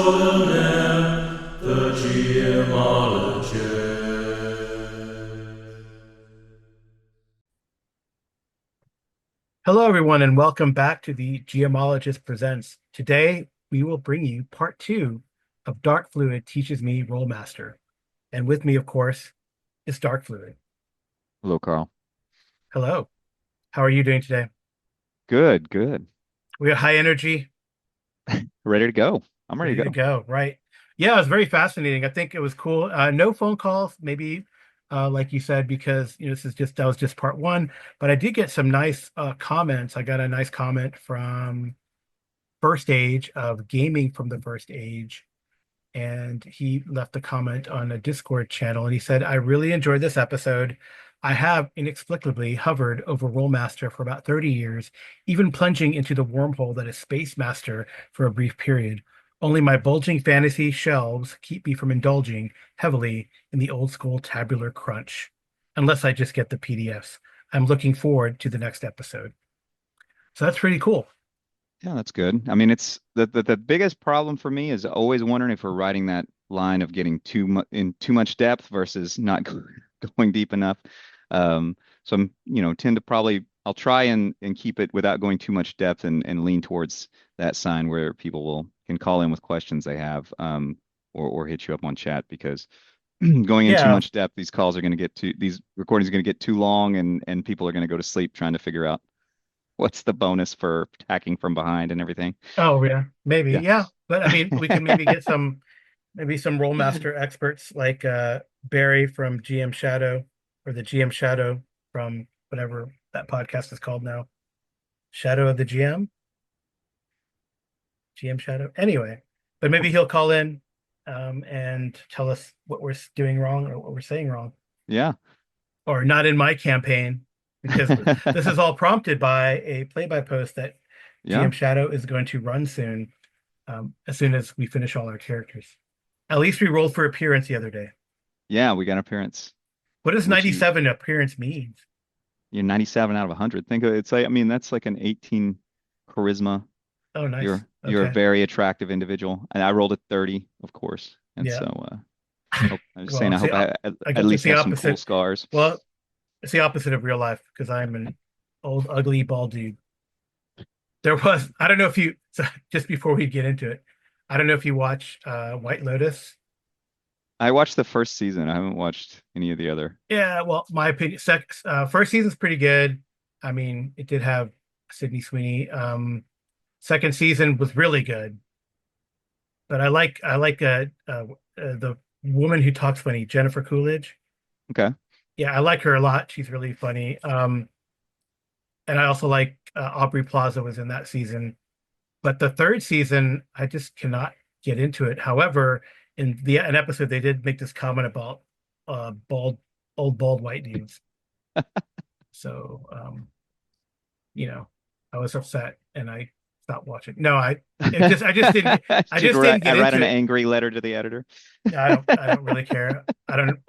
extraordinaire, the gemologist. Hello, everyone, and welcome back to the Geomologist Presents. Today, we will bring you part two of Darfluid Teaches Me Rolemaster. And with me, of course, is Darfluid. Hello, Carl. Hello. How are you doing today? Good, good. We have high energy, Ready to go. I'm ready ready to to go. go, right? Yeah, it was very fascinating. I think it was cool. No phone calls, maybe, like you said, because that was just part one. But I did get some nice comments. I got a nice comment from First Age of Gaming from the First Age, and he left a comment on a Discord channel and he said, I really enjoyed this episode. I have inexplicably hovered over Rollmaster for about 30 years, even plunging into the wormhole that is Space Master for a brief period. Only my bulging fantasy shelves keep me from indulging heavily in the old school tabular crunch, unless I just get the PDFs. I'm looking forward to the next episode. So that's pretty cool. Yeah, that's good. I mean, it's the biggest problem for me is always wondering if we're riding that line of getting too much depth versus not going deep enough. So tend to probably I'll try and keep it without going too much depth and lean towards that sign where people can call in with questions they have, or hit you up on chat because going in too Yeah. much depth, these recordings are going to get too long and people are going to go to sleep trying to figure out what's the bonus for attacking from behind and everything. Oh, yeah. Maybe. Yeah. Yeah. But I mean, we can maybe get some role master experts like Barry from GM Shadow or the GM Shadow from whatever that podcast is called now. Shadow of the GM Shadow. Anyway, but maybe he'll call in and tell us what we're doing wrong or what we're saying wrong Yeah. or not in my campaign because this is all prompted by a play-by post that Yeah. GM Shadow is going to run as soon as we finish all our characters. At least we rolled for appearance the other day. Yeah, we got appearance, What does which you 97 appearance mean? you're 97 out of 100. Think of it's like I mean that's like an 18 charisma. Oh, nice. You're a Okay. very attractive individual, and I rolled a 30, of course. And Yeah. so I'm just saying I It's hope the I at guess it's least the have some cool opposite. scars. Well, it's the opposite of real life because I'm an old, ugly, bald dude. I don't know if you, so just before we get into it, I don't know if you watch White Lotus. I watched the first season. I haven't watched any of the other. Yeah, well, my opinion, first season's pretty good. I mean, it did have Sydney Sweeney. Second season was really good, but the woman who talks funny, Jennifer Coolidge. Okay. Yeah, I like her a lot. She's really funny. And I also like Aubrey Plaza was in that season. But the third season, I just cannot get into it. However, in an episode, they did make this comment about bald, old bald white dudes. So, I was upset and I stopped watching. No, I Should just didn't I get write into an it. angry letter to the editor? I don't really care. I don't,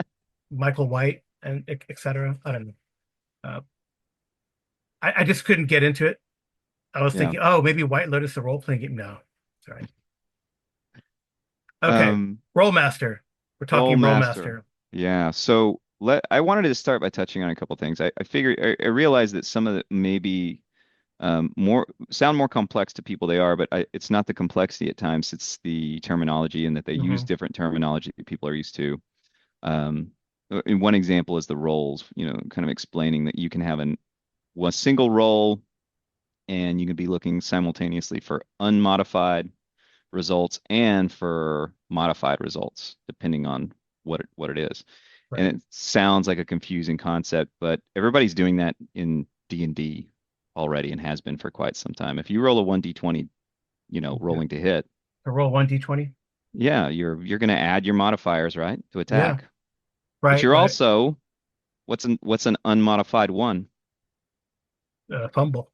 Michael White and etc. I don't know. Uh, I just couldn't get into it. I was Yeah. thinking, oh, maybe White Lotus, the role playing game. No, sorry. Okay, Um, Rollmaster. We're Roll talking master. Rollmaster. Yeah. So I wanted to start by touching on a couple things. I figured I realized that some of it maybe more sound more complex to people they are, but it's not the complexity at times. It's the terminology and that they use Hmm. different terminology that people are used to. Um, and one example is the roles, kind of explaining that you can have a single role and you can be looking simultaneously for unmodified results and for modified results, depending on what it is. And Right. it sounds like a confusing concept, but everybody's doing that in D&D already and has been for quite some time. If you roll a 1d20, Yeah. rolling to hit, To roll 1d20. yeah, you're going to add your modifiers, right, to Yeah. attack. But Right. you're But also what's an unmodified one? fumble.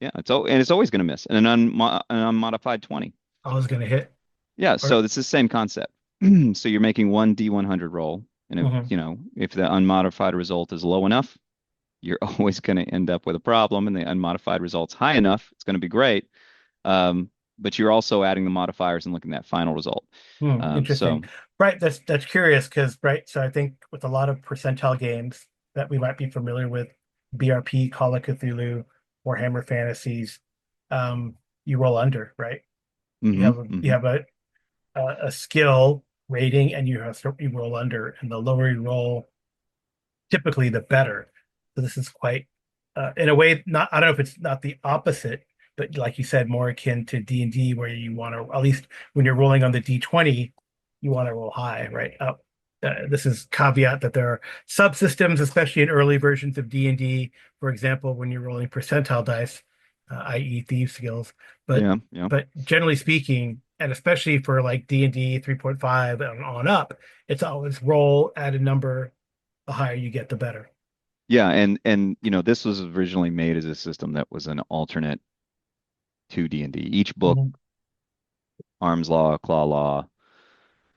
Yeah, it's always going to miss. And an unmodified 20. I was gonna hit. Yeah, Or so it's the same concept. So you're making one D100 roll, and mhm. if the unmodified result is low enough, you're always going to end up with a problem, and the unmodified result's high enough, it's going to be great. Um, but you're also adding the modifiers and looking at that final result. Interesting. So Right, that's curious because right, so I think with a lot of percentile games that we might be familiar with, BRP, Call of Cthulhu, Warhammer Fantasies, um, you roll under, right? hmm You hmm have a skill rating and you roll under, and the lower you roll, typically the better. So this is quite, in a way, not I don't know if it's not the opposite, but like you said, more akin to D&D, where you want to, at least when you're rolling on the D20, you want to roll high, right? Up. This is caveat that there are subsystems, especially in early versions of D&D. For example, when you're rolling percentile dice, i.e., thieves skills. But yeah, yeah. but generally speaking, and especially for like D&D 3.5 and on up, it's always roll at a number, the higher you get, the better. Yeah, and this was originally made as a system that was an alternate to D&D. Each book, Mhm. Arms Law, Claw Law,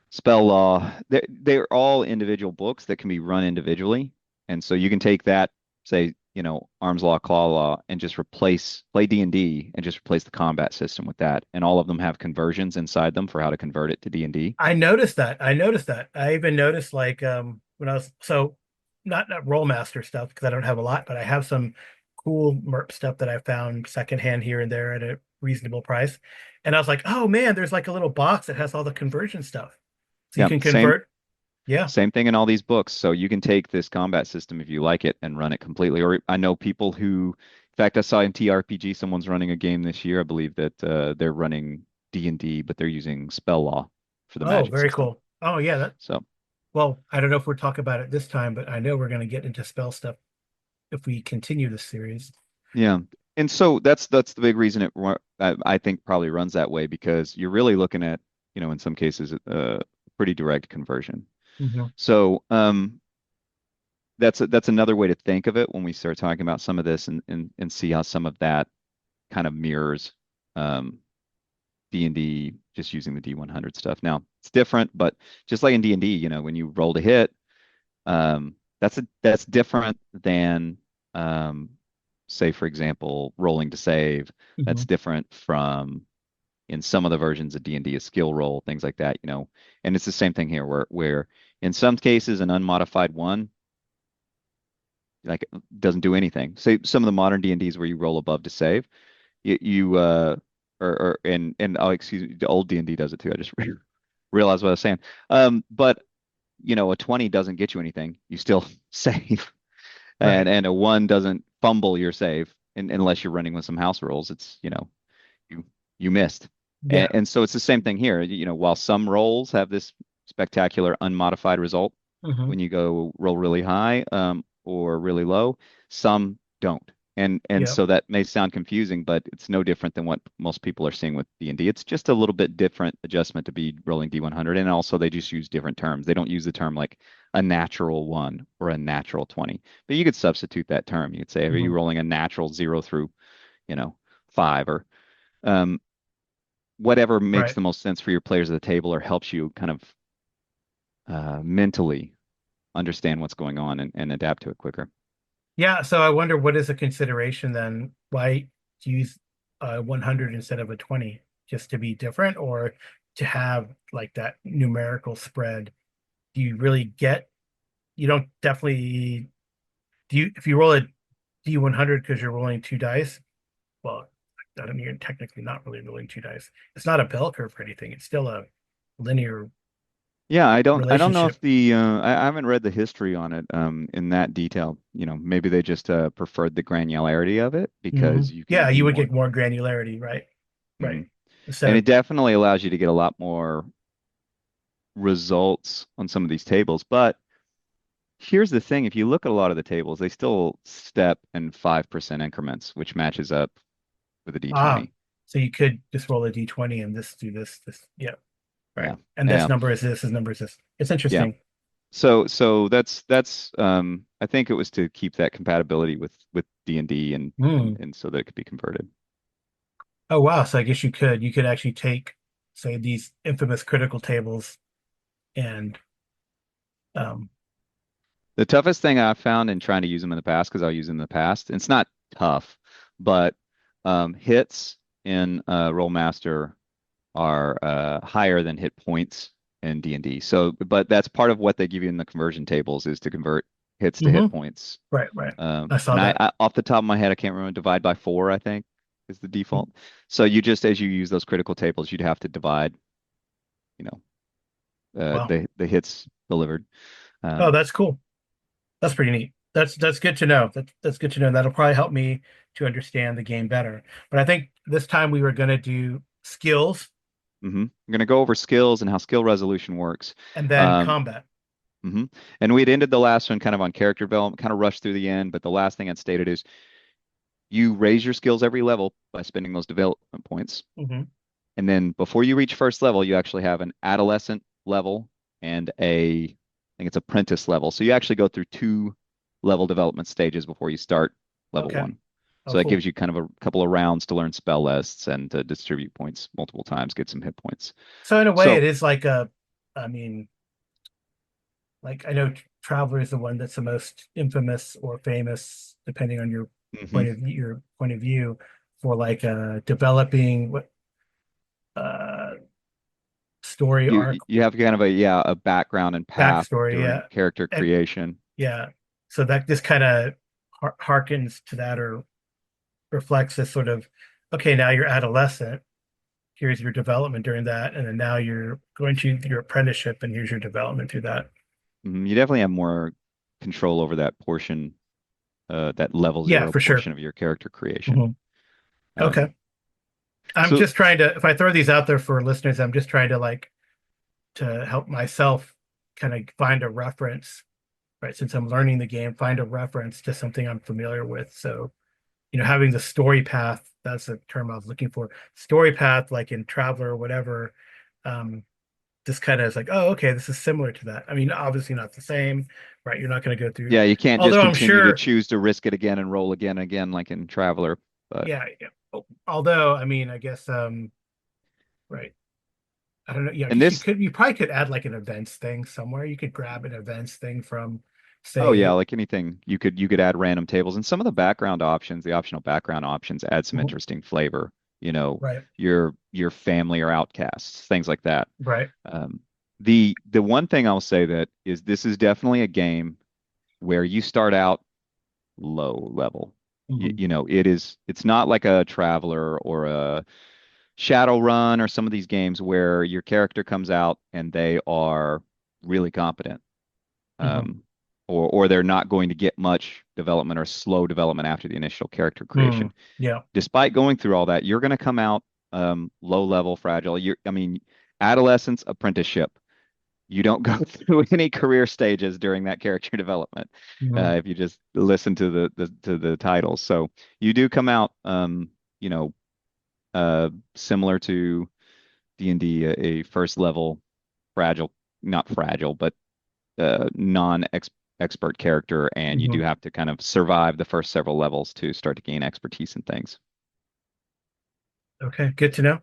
Spell Law, they're all individual books that can be run individually. And so you can take that, say, Arms Law, Claw Law, and just play D&D and just replace the combat system with that. And all of them have conversions inside them for how to convert it to D&D. I noticed that. I noticed that. I even noticed like when I was so not Rollmaster stuff because I don't have a lot, but I have some cool MERP stuff that I found secondhand here and there at a reasonable price. And I was like, oh man, there's like a little box that has all the conversion stuff. So you Yeah, can same convert. Yeah. Same thing in all these books. So you can take this combat system if you like it and run it completely. Or I know people who, in fact, I saw in TRPG, someone's running a game this year. I believe that they're running D&D, but they're using spell law for the Oh, magic very system. cool. Oh yeah, that So well, I don't know if we'll talk about it this time, but I know we're going to get into spell stuff if we continue this series. yeah, and so that's the big reason I think probably runs that way because you're really looking at, in some cases, pretty direct conversion. Hmm. So that's another way to think of it when we start talking about some of this and see how some of that kind of mirrors um, D&D just using the D100 stuff. Now, it's different, but just like in D&D, when you roll to hit, that's different than say, for example, rolling to save. Hmm. That's different from in some of the versions of D&D, a skill roll, things like that. And it's the same thing here where in some cases an unmodified one like doesn't do anything. Say some of the modern D&Ds where you roll above to save you or and oh excuse me, the old D&D does it too. I just realized what I was saying. But a 20 doesn't get you anything. You still save. And Right. and a 1 doesn't fumble your save unless you're running with some house rules. It's, you you missed. And, Yeah. and so it's the same thing here. While some rolls have this spectacular unmodified result Hmm. when you go roll really high or really low, some don't. And Yeah. so that may sound confusing, but it's no different than what most people are seeing with D&D. It's just a little bit different adjustment to be rolling D100, and also they just use different terms. They don't use the term like a natural 1 or a natural 20, but you could substitute that term. You could say, are you Hmm. rolling a natural 0 through, you know, 5 or um, whatever makes Right. the most sense for your players at the table or helps you kind of mentally understand what's going on and adapt to it quicker. Yeah. So I wonder what is a consideration then? Why use a 100 instead of a 20? Just to be different or to have like that numerical spread? Do you really get, you don't definitely, do you, if you roll a D100 because you're rolling two dice, well, I don't mean you're technically not really rolling two dice. It's not a bell curve or anything. It's still a linear Yeah, I don't know if relationship. I haven't read the history on it in that detail. Maybe they just preferred the granularity of it Hmm. because you can Yeah, be you would more. get more granularity, right? Right. Mhm. Instead And of, it definitely allows you to get a lot more results on some of these tables. But here's the thing, if you look at a lot of the tables, they still step in 5% increments, which matches up with a ah, D20. so you could just roll a d20 and this do this. Yeah, right. Yeah. And this Yeah. number is this number is this. It's Yeah. interesting. So that's I think it was to keep that compatibility with D&D and D and Hmm. and so that it could be converted. Oh wow. So I guess you could actually take, say, these infamous critical tables and um The toughest thing I've found in trying to use them in the past, because I'll use them in the past, and it's not tough, but hits. in Rolemaster are higher than hit points in D&D. So, but that's part of what they give you in the conversion tables is to convert hits to hit Hmm. points. Right, right. I saw And that. off the top of my head, I can't remember, divide by four, I think is the Mhm. default. So you just, as you use those critical tables, you'd have to divide, you know, Wow. the hits delivered. Oh, Um, that's cool. That's pretty neat. That's good to know. That's good to know. That'll probably help me to understand the game better. But I think this time we were going to do skills I'm going to go over skills and how skill resolution works. and then Um, combat. mhm. And we'd ended the last one kind of on character development, kind of rushed through the end, but the last thing I'd stated is you raise your skills every level by spending those development points. Hmm. And then before you reach first level, you actually have an adolescent level and I think it's apprentice level. So you actually go through two level development stages before you start level Okay. one. Oh, So that cool. gives you kind of a couple of rounds to learn spell lists and to distribute points multiple times, get some hit points. So in a way, So, it is like a, I mean, like I know Traveler is the one that's the most infamous or famous, depending on your mhm. your point of view, for like developing what uh story arc, You have kind of a yeah, a background and path backstory. during Yeah. character And creation. yeah. So that this kind of harkens to that or reflects this sort of, okay, now you're adolescent. Here's your development during that, and then now you're going to your apprenticeship, and here's your development through that. You definitely have more control over that portion, that level Yeah, zero for sure. portion of your character creation. Hmm. Um, Okay. I'm so just trying to, if I throw these out there for listeners, I'm just trying to like to help myself kind of find a reference, right? Since I'm learning the game, find a reference to something I'm familiar with. So, having the story path, that's the term I was looking for. Story path, like in Traveler or whatever, um, this kind of is like, oh, okay, this is similar to that. I mean, obviously not the same, right? You're not going to go through, yeah, you can't just although I'm continue to sure, choose to risk it again and roll again and again like in Traveler. But yeah, yeah. Although, I mean, I guess, right. I don't know. Yeah, I and guess you this, could, you probably could add like an events thing somewhere. You could grab an events thing from, oh yeah, say, like anything, you could add random tables and some of the background options, the optional background options add some mhm, interesting flavor. You know, right, your family or outcasts, things like that. right. Um, the one thing I'll say that is this is definitely a game where you start out low level. Hmm. It's not like a Traveler or a Shadowrun or some of these games where your character comes out and they are really competent. Hmm. Um, or they're not going to get much development or slow development after the initial character Hmm. creation. Yeah. Despite going through all that, you're going to come out low level, fragile. I mean, adolescence, apprenticeship. You don't go through any career stages during that character development. Hmm. If you just listen to the titles, so you do come out, you know, similar to D&D, a first level fragile, not fragile, but non-expert character, and you do Hmm. have to kind of survive the first several levels to start to gain expertise in things. Okay, good to know.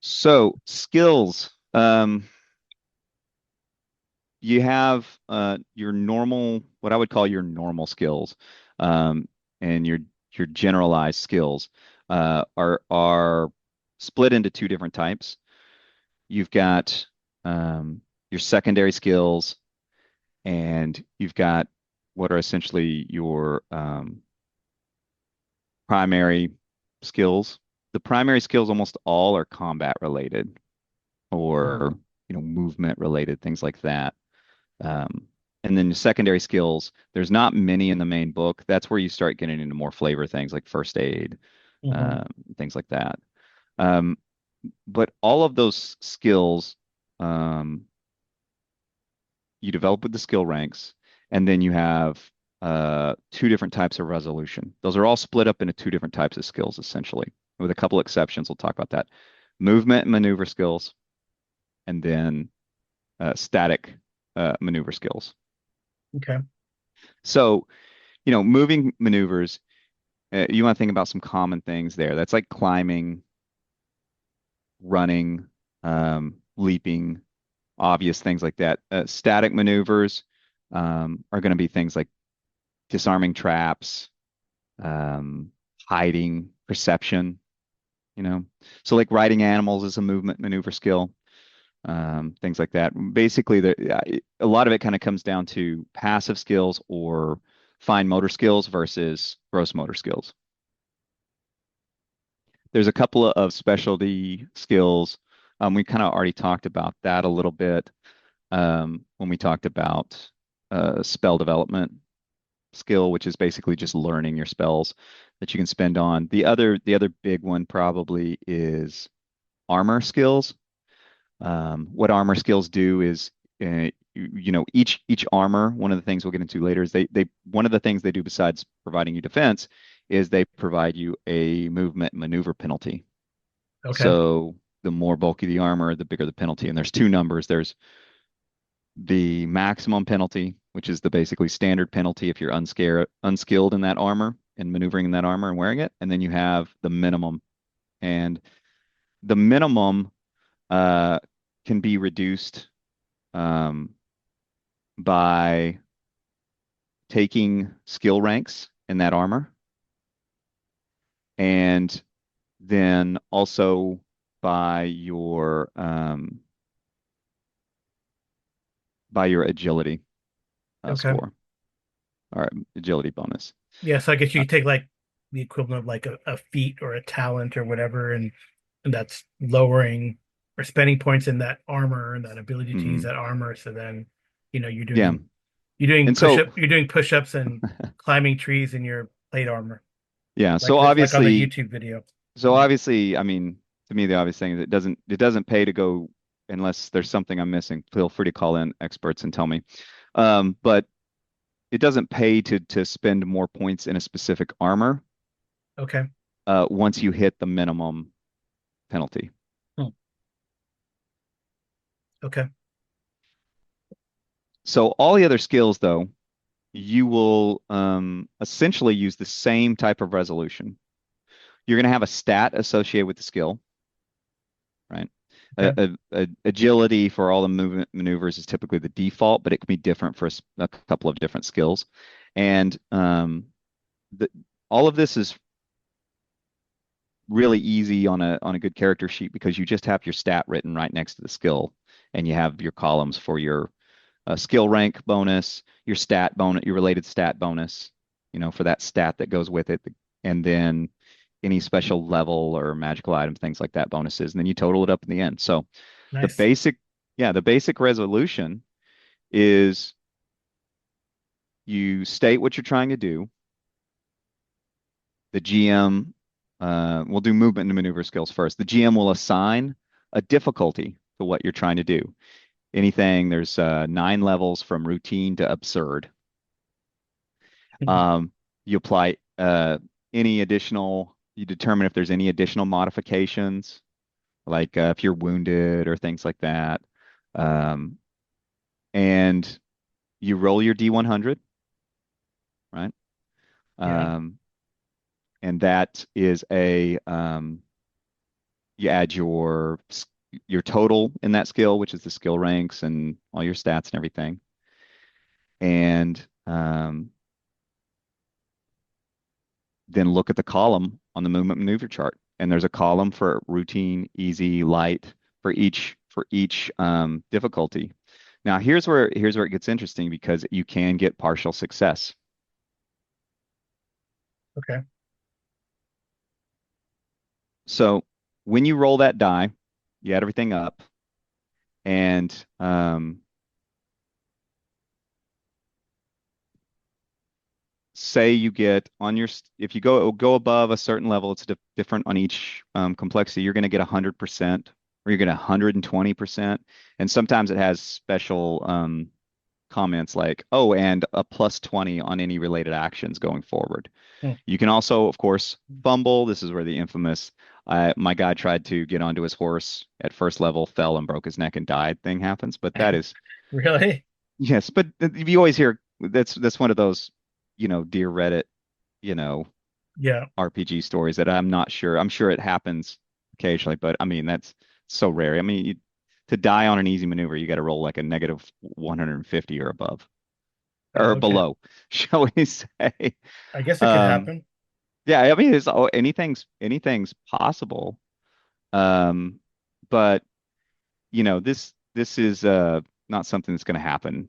So skills. You have your normal, what I would call your normal skills, and your generalized skills are split into two different types. You've got your secondary skills, and you've got what are essentially your primary skills. The primary skills almost all are combat related Mhm. or movement related, things like that. Um, and then the secondary skills, there's not many in the main book. That's where you start getting into more flavor things like first aid, Hmm. things like that. Um, but all of those skills, um, you develop with the skill ranks, and then you have two different types of resolution. Those are all split up into two different types of skills, essentially, with a couple exceptions. We'll talk about that. Movement and maneuver skills, and then static maneuver skills. Okay. So, moving maneuvers, you want to think about some common things there. That's like climbing, running, leaping, obvious things like that. Static maneuvers are going to be things like disarming traps, um, hiding, perception. you know. So like riding animals is a movement maneuver skill, things like that. Basically, a lot of it kind of comes down to passive skills or fine motor skills versus gross motor skills. There's a couple of specialty skills. We kind of already talked about that a little bit when we talked about spell development skill, which is basically just learning your spells that you can spend on. The other big one probably is armor skills. What armor skills do is, each armor. One of the things we'll get into later is they one of the things they do besides providing you defense is they provide you a movement maneuver penalty. Okay. So the more bulky the armor, the bigger the penalty. And there's two numbers. There's the maximum penalty, which is the basically standard penalty if you're unskilled in that armor and maneuvering in that armor and wearing it. And then you have the minimum. And the minimum uh, can be reduced um, by taking skill ranks in that armor, and then also by your agility Okay. score or agility bonus. Yeah, so I guess you Uh, could take like the equivalent of like a feat or a talent or whatever, and that's lowering or spending points in that armor and that ability to use mhm. that armor. So then, you know, Yeah, and so you're doing push-ups and climbing trees in your plate armor, yeah, like so this, like on the obviously, YouTube video. so obviously, I mean, to me, the obvious thing is it doesn't pay to go unless there's something I'm missing. Feel free to call in experts and tell me. But it doesn't pay to spend more points in a specific armor Okay. once you hit the minimum penalty. Hmm. Okay. So all the other skills, though, you will essentially use the same type of resolution. You're going to have a stat associated with the skill, right? Okay. Agility for all the movement maneuvers is typically the default, but it can be different for a couple of different skills. And the, all of this is really easy on a good character sheet because you just have your stat written right next to the skill, and you have your columns for your skill rank bonus, your stat bonus, your related stat bonus, for that stat that goes with it, and then any special level or magical items, things like that, bonuses, and then you total it up in the end. So the Nice. basic, yeah, the basic resolution is you state what you're trying to do. The GM will do movement and maneuver skills first. The GM will assign a difficulty to what you're trying to do. There's 9 levels from routine to absurd. Um, you apply you determine if there's any additional modifications, like if you're wounded or things like that. Um, and you roll your D100, right? Yeah. Um, and that is you add your total in that skill, which is the skill ranks and all your stats and everything. And then look at the column on the movement maneuver chart. And there's a column for routine, easy, light for each difficulty. Now here's where it gets interesting because you can get partial success. Okay. So when you roll that die, you add everything up, and say you get on if you go above a certain level, it's different on each complexity. You're going to get 100%, or you're going to 120%, and sometimes it has special comments like, oh, and a plus 20 on any related actions going forward. Hmm. You can also, of course, fumble. This is where the infamous my guy tried to get onto his horse at first level, fell and broke his neck and died thing happens. But that is, Really? yes, but you always hear that's one of those, dear Reddit, you know, Yeah. RPG stories that I'm not sure. I'm sure it happens occasionally, but I mean that's so rare. I mean, to die on an easy maneuver, you got to roll like a negative 150 or above Oh, or okay. below, shall we say? I guess it could Um, happen. yeah, I mean, anything's possible. Um, but this is not something that's going to happen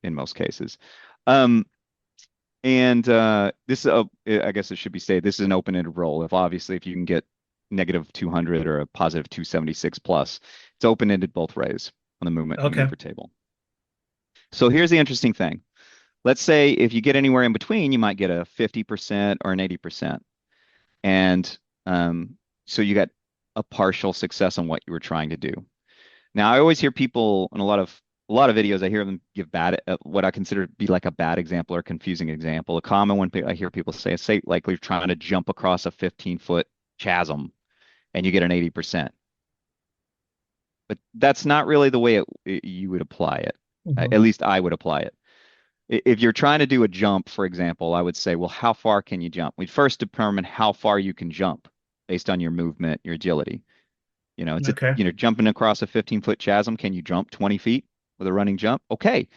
in most cases. Um, and this I guess it should be stated, this is an open-ended roll. If you can get negative 200 or a positive 276 plus, it's open-ended both ways on the movement Okay. maneuver table. So here's the interesting thing. Let's say if you get anywhere in between, you might get a 50% or an 80%. And so you got a partial success on what you were trying to do. Now, I always hear people in a lot of videos, I hear them give bad what I consider to be like a bad example or confusing example. A common one I hear people say like you're trying to jump across a 15-foot chasm and you get an 80%. But that's not really the way you would apply it. Hmm. At least I would apply it. If you're trying to do a jump, for example, I would say, well, how far can you jump? We'd first determine how far you can jump based on your movement, your agility. Okay. Jumping across a 15-foot chasm. Can you jump 20 feet with a running jump? Okay.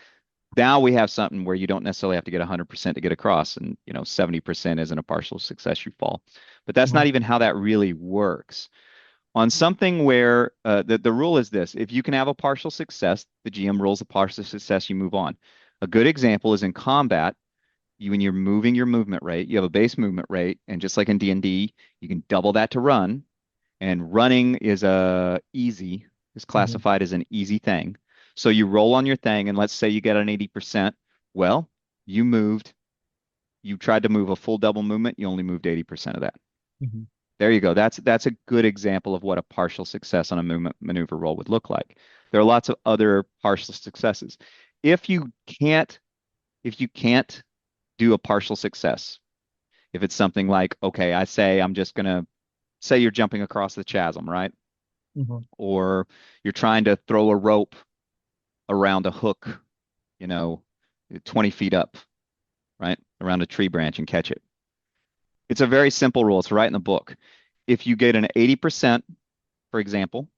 Now we have something where you don't necessarily have to get 100% to get across, and 70% isn't a partial success, you fall. But that's Hmm. not even how that really works. On something where the rule is this: if you can have a partial success, the GM rolls a partial success, you move on. A good example is in combat. When you're moving your movement rate, you have a base movement rate, and just like in D&D, you can double that to run. And running is Hmm. classified as an easy thing. So you roll on your thing, and let's say you get an 80%. Well, you moved, you tried to move a full double movement, you only moved 80% of that. Hmm. There you go. That's a good example of what a partial success on a movement maneuver roll would look like. There are lots of other partial successes. If you can't, if you can't do a partial success, if it's something like, okay, I say I'm just gonna say you're jumping across the chasm, right? Hmm. Or you're trying to throw a rope around a hook, you know, 20 feet up, right? Around a tree branch and catch it. It's a very simple rule. It's right in the book. If you get an 80%, for example,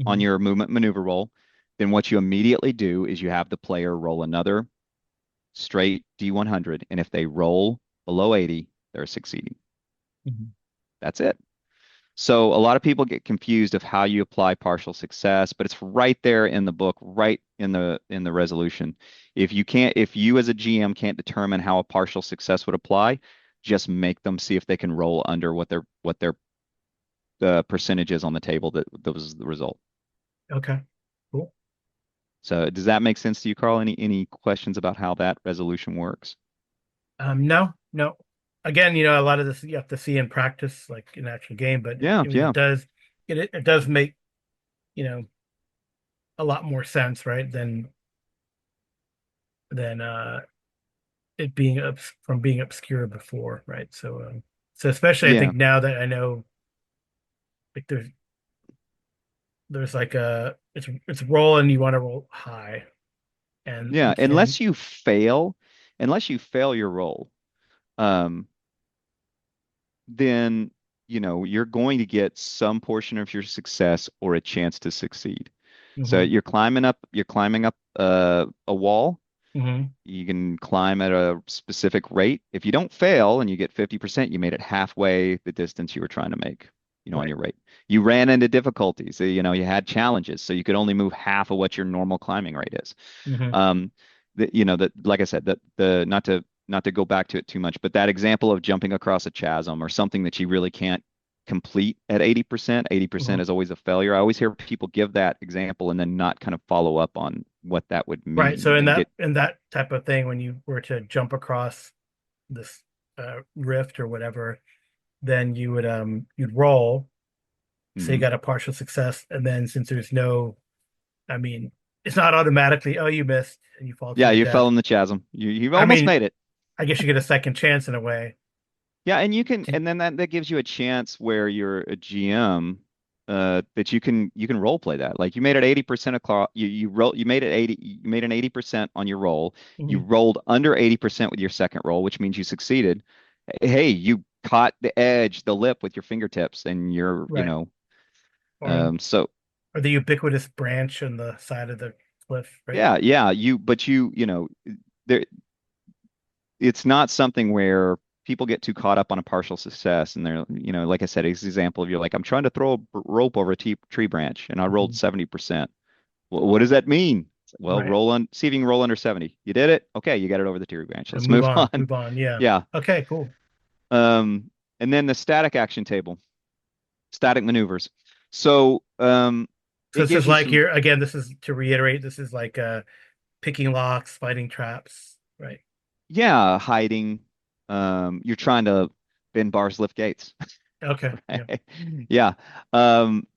on Hmm. your movement maneuver roll, then what you immediately do is you have the player roll another straight D100. And if they roll below 80, they're succeeding. Hmm. That's it. So a lot of people get confused of how you apply partial success, but it's right there in the book, right in the resolution. If you as a GM can't determine how a partial success would apply, just make them see if they can roll under what their percentage is on the table that was the result. Okay. Cool. So does that make sense to you, Carl? Any questions about how that resolution works? No, no. Again, a lot of this you have to see in practice, like in actual game, but Yeah, it yeah, does it does make, you know, a lot more sense, right? Than it being from being obscure before, right? So especially I yeah, think now that I know, like there's like it's roll and you want to roll high, and you yeah. can. Unless you fail your roll, um, then you're going to get some portion of your success or a chance to succeed. So Hmm. you're climbing up a wall. Hmm. You can climb at a specific rate. If you don't fail and you get 50%, you made it halfway the distance you were trying to make, on Right. your rate. You ran into difficulties. So, you had challenges, so you could only move half of what your normal climbing rate is. Hmm. Um, that like I said, that the not to go back to it too much, but that example of jumping across a chasm or something that you really can't complete at 80%, 80% Hmm. is always a failure. I always hear people give that example and then not kind of follow up on what that would Right. So mean in and that get. in that type of thing, when you were to jump across this rift or whatever, then you'd roll. Say you Mhm. got a partial success, and then since there's no, I mean, it's not automatically, oh, you missed and you fall to Yeah, your you fell death. in the chasm. You I almost mean, made it. I guess you get a second chance in a way. Yeah, and you can, To, and then that gives you a chance where you're a GM, that you can role play that. Like you made it 80% across, you made it 80, you made an 80% on your roll. You Mhm. rolled under 80% with your second roll, which means you succeeded. Hey, you caught the edge, the lip with your fingertips, and Right. Or so or the ubiquitous branch on the side of the cliff, right? yeah, but there, it's not something where. people get too caught up on a partial success, and they're, like I said, it's an example of you're like, I'm trying to throw a rope over a tree branch, and I rolled Mhm. 70%. Well, what does that mean? Well, Right. see if you can roll under 70. You did it. Okay, you got it over the tree branch. And Let's move move on, on. move on. Yeah. Yeah. Okay, cool. Um, and then the static action table, static maneuvers. So So it this is gives you like some, you're again, this is to reiterate, this is like picking locks, fighting traps, right? yeah, hiding. You're trying to bend bars, lift gates. Okay. Yeah. Yeah. Um,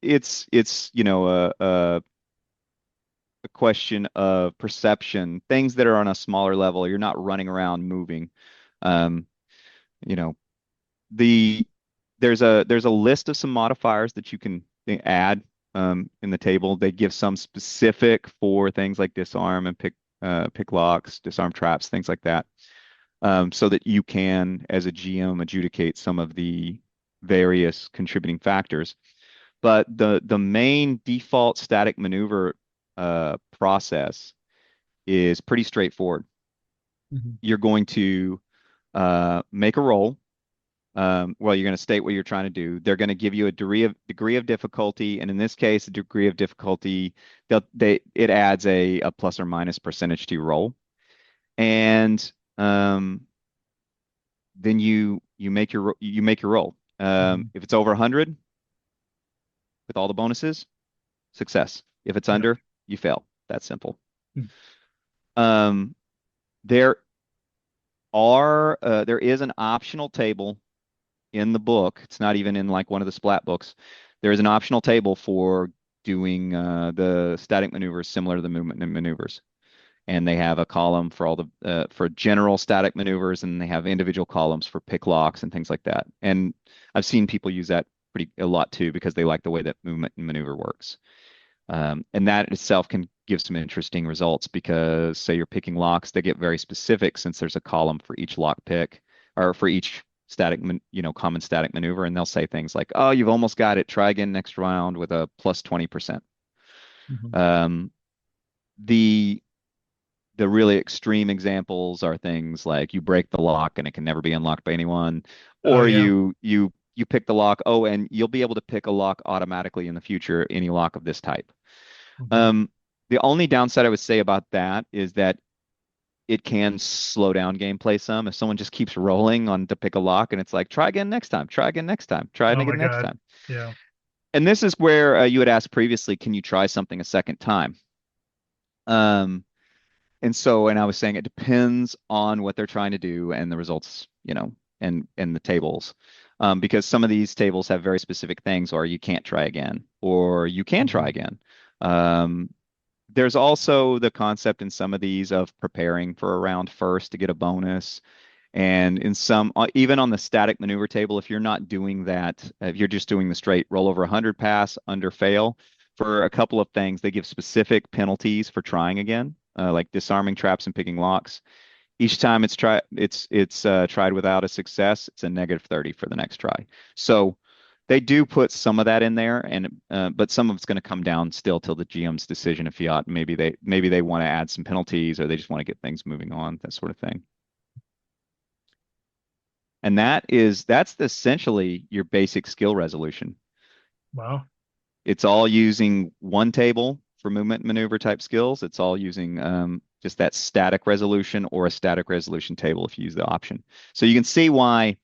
it's a question of perception, things that are on a smaller level. You're not running around moving. Um, you know, the there's a list of some modifiers that you can add in the table. They give some specific for things like disarm and pick locks, disarm traps, things like that, so that you can, as a GM, adjudicate some of the various contributing factors. But the main default static maneuver process is pretty straightforward. Mhm. You're going to make a roll. Well, you're going to state what you're trying to do. They're going to give you a degree of difficulty, and in this case, a degree of difficulty, it adds a plus or minus percentage to your roll, and then you make your roll. Mhm. If it's over 100 with all the bonuses, success. If it's Yeah. under, you fail. That's simple. Mm. Um, there there is an optional table in the book. It's not even in like one of the splat books. There is an optional table for doing the static maneuvers similar to the movement and maneuvers. And they have a column for all the for general static maneuvers, and they have individual columns for pick locks and things like that. And I've seen people use that pretty a lot too because they like the way that movement and maneuver works. And that itself can give some interesting results because, say, you're picking locks, they get very specific since there's a column for each lock pick or for each common static maneuver. And they'll say things like, "Oh, you've almost got it. Try again next round with a plus 20%." Mhm. Um, the the really extreme examples are things like you break the lock and it can never be unlocked by anyone, Oh or yeah. you pick the lock. Oh, and you'll be able to pick a lock automatically in the future, any lock of this type. Mhm. Um, the only downside I would say about that is that it can slow down gameplay some if someone just keeps rolling on to pick a lock and it's like, try again next time, try again next time, try it Oh my again next God. time. Yeah. And this is where you had asked previously, can you try something a second time? Um, and I was saying it depends on what they're trying to do and the results, and the tables. Because some of these tables have very specific things, or you can't try again, or you can try Mhm. again. Um, There's also the concept in some of these of preparing for a round first to get a bonus. And in some, even on the static maneuver table, if you're not doing that, if you're just doing the straight roll over 100 pass, under fail, for a couple of things, they give specific penalties for trying again, like disarming traps and picking locks. Each time it's tried without a success, it's a negative 30 for the next try. So they do put some of that in there, and but some of it's going to come down still till the GM's decision if fiat. Maybe they want to add some penalties, or they just want to get things moving on, that sort of thing. And that's essentially your basic skill resolution. Wow. It's all using one table for movement and maneuver type skills. It's all using just that static resolution or a static resolution table if you use the option. So you can see why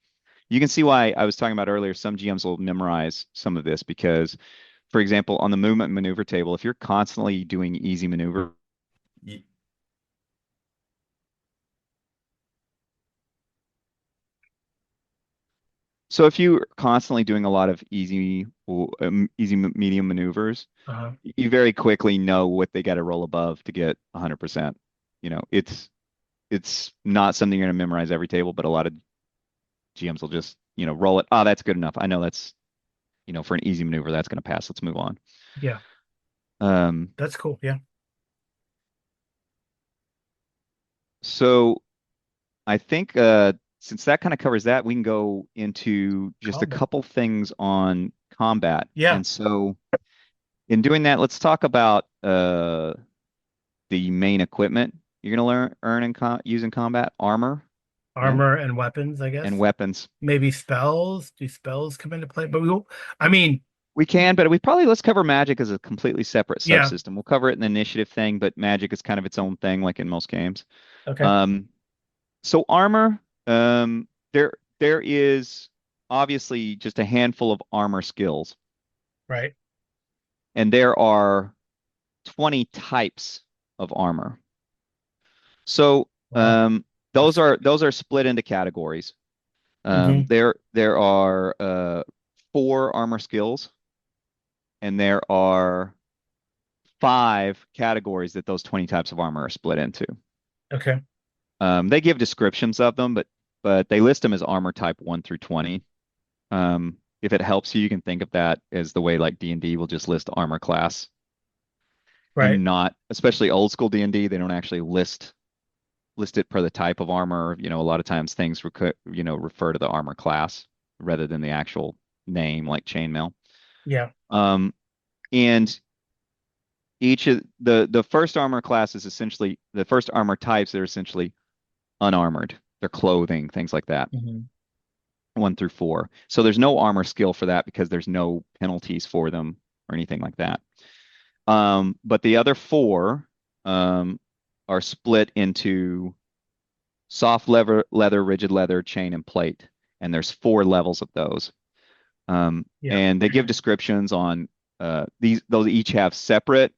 I was talking about earlier. Some GMs will memorize some of this because, for example, on the movement and maneuver table, if you're constantly doing easy maneuver, Ye- so if you're constantly doing a lot of easy medium maneuvers, Uh-huh. you very quickly know what they got to roll above to get 100%. It's not something you're going to memorize every table, but a lot of GMs will just, roll it. Oh, that's good enough. I know that's, for an easy maneuver, that's going to pass. Let's move on. Yeah. Um, That's cool. Yeah. so I think since that kind of covers that, we can go into just a Combat. couple things on combat. Yeah. And so in doing that, let's talk about the main equipment you're going to learn earn in using combat armor. Yeah, Armor and weapons, I and guess. weapons. Maybe spells. Do spells come into play? But we will, I mean, We can, but we probably let's cover magic as a completely separate yeah. subsystem. We'll cover it in the initiative thing, but magic is kind of its own thing, like in most games. Okay. Um, so armor, there is obviously just a handful of armor skills, Right. and there are 20 types of armor. So Wow. That's those are split into categories. hmm There are four armor skills, and there are five categories that those 20 types of armor are split into. okay. They give descriptions of them, but they list them as armor type 1 through 20. If it helps you, you can think of that as the way like D&D will just list armor class Right. and not, especially old school D&D, they don't actually list it per the type of armor. A lot of times things refer to the armor class rather than the actual name like chainmail. Yeah. Um, and each of the first armor class is essentially the first armor types. They're essentially unarmored. Their clothing, things like that. hmm 1 through 4. So there's no armor skill for that because there's no penalties for them or anything like that. But the other four um, are split into soft leather, rigid leather, chain, and plate. And there's 4 levels of those. Yeah. And they give descriptions on these. Those each have separate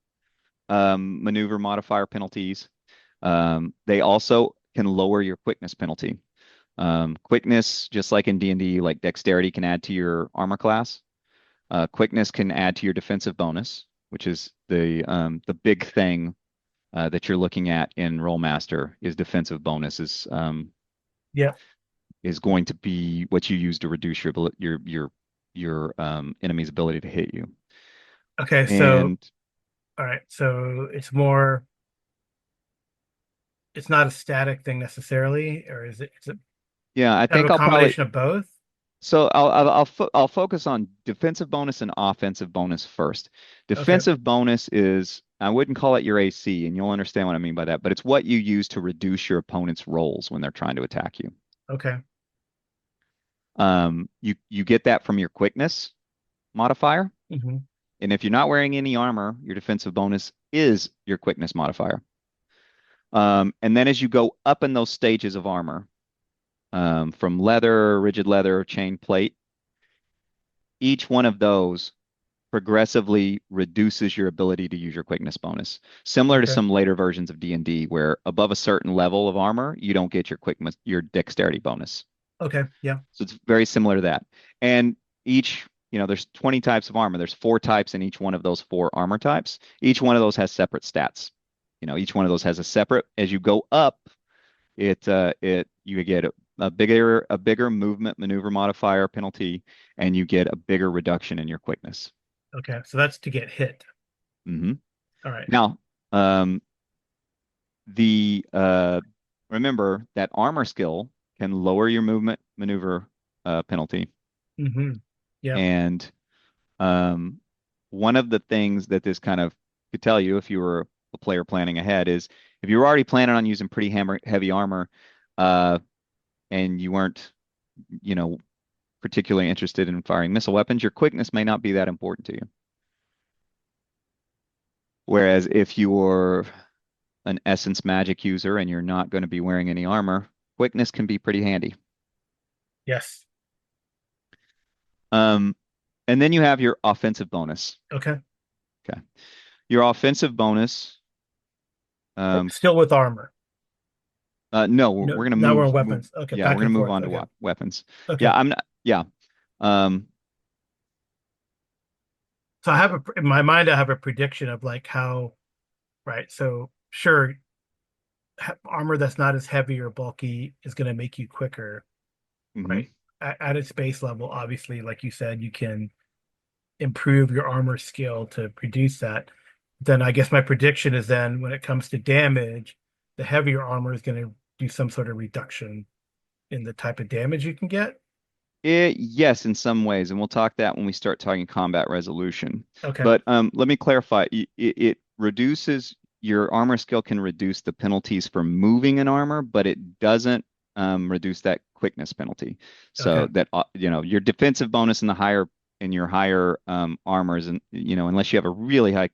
maneuver modifier penalties. They also can lower your quickness penalty. Quickness, just like in D&D, like dexterity can add to your armor class. Quickness can add to your defensive bonus, which is the big thing that you're looking at in Rolemaster is defensive bonus Yeah. is going to be what you use to reduce your enemy's ability to hit you. Okay. So, And all right. So it's not a static thing necessarily, or is it yeah, I kind of think a I'll probably combination of both? so I'll focus on defensive bonus and offensive bonus first. Okay. Defensive bonus is I wouldn't call it your AC, and you'll understand what I mean by that, but it's what you use to reduce your opponent's rolls when they're trying to attack you. Okay. You get that from your quickness modifier, hmm and if you're not wearing any armor, your defensive bonus is your quickness modifier. And then as you go up in those stages of armor, from leather, rigid leather, chain plate, each one of those progressively reduces your ability to use your quickness bonus. Similar to Okay. some later versions of D&D where above a certain level of armor, you don't get your dexterity bonus. Okay. Yeah. So it's very similar to that. And there's 20 types of armor. There's 4 types in each one of those 4 armor types. Each one of those has separate stats. Each one of those has a separate, as you go up, you get a bigger movement maneuver modifier penalty, and you get a bigger reduction in your quickness. Okay. So that's to get hit. hmm All right. Now, um, the remember that armor skill can lower your movement maneuver penalty, hmm Yeah. and um, one of the things that this kind of could tell you if you were a player planning ahead is if you were already planning on using pretty heavy armor, uh, and you weren't, you know, particularly interested in firing missile weapons, your quickness may not be that important to you. Whereas if you're an essence magic user and you're not going to be wearing any armor, quickness can be pretty handy. Yes. Um, and then you have your offensive bonus. Okay. Okay. Your offensive bonus, um, Still with armor. no, No, we're gonna now we're on move. weapons. Okay. Yeah, we're Back gonna and move forth. on to Okay. weapons. Okay. Yeah, I'm not. Yeah. Um, So in my mind, I have a prediction of like how, right? So sure, armor that's not as heavy or bulky is going to make you quicker, mhm. right? At its base level, obviously, like you said, you can improve your armor skill to produce that. Then I guess my prediction is then when it comes to damage, the heavier armor is going to do some sort of reduction in the type of damage you can get. Yes, in some ways, and we'll talk that when we start talking combat resolution. Okay. But let me clarify. It reduces your armor skill can reduce the penalties for moving an armor, but it doesn't. reduce that quickness penalty. Okay. So that your defensive bonus in your higher armors, and unless you have a really high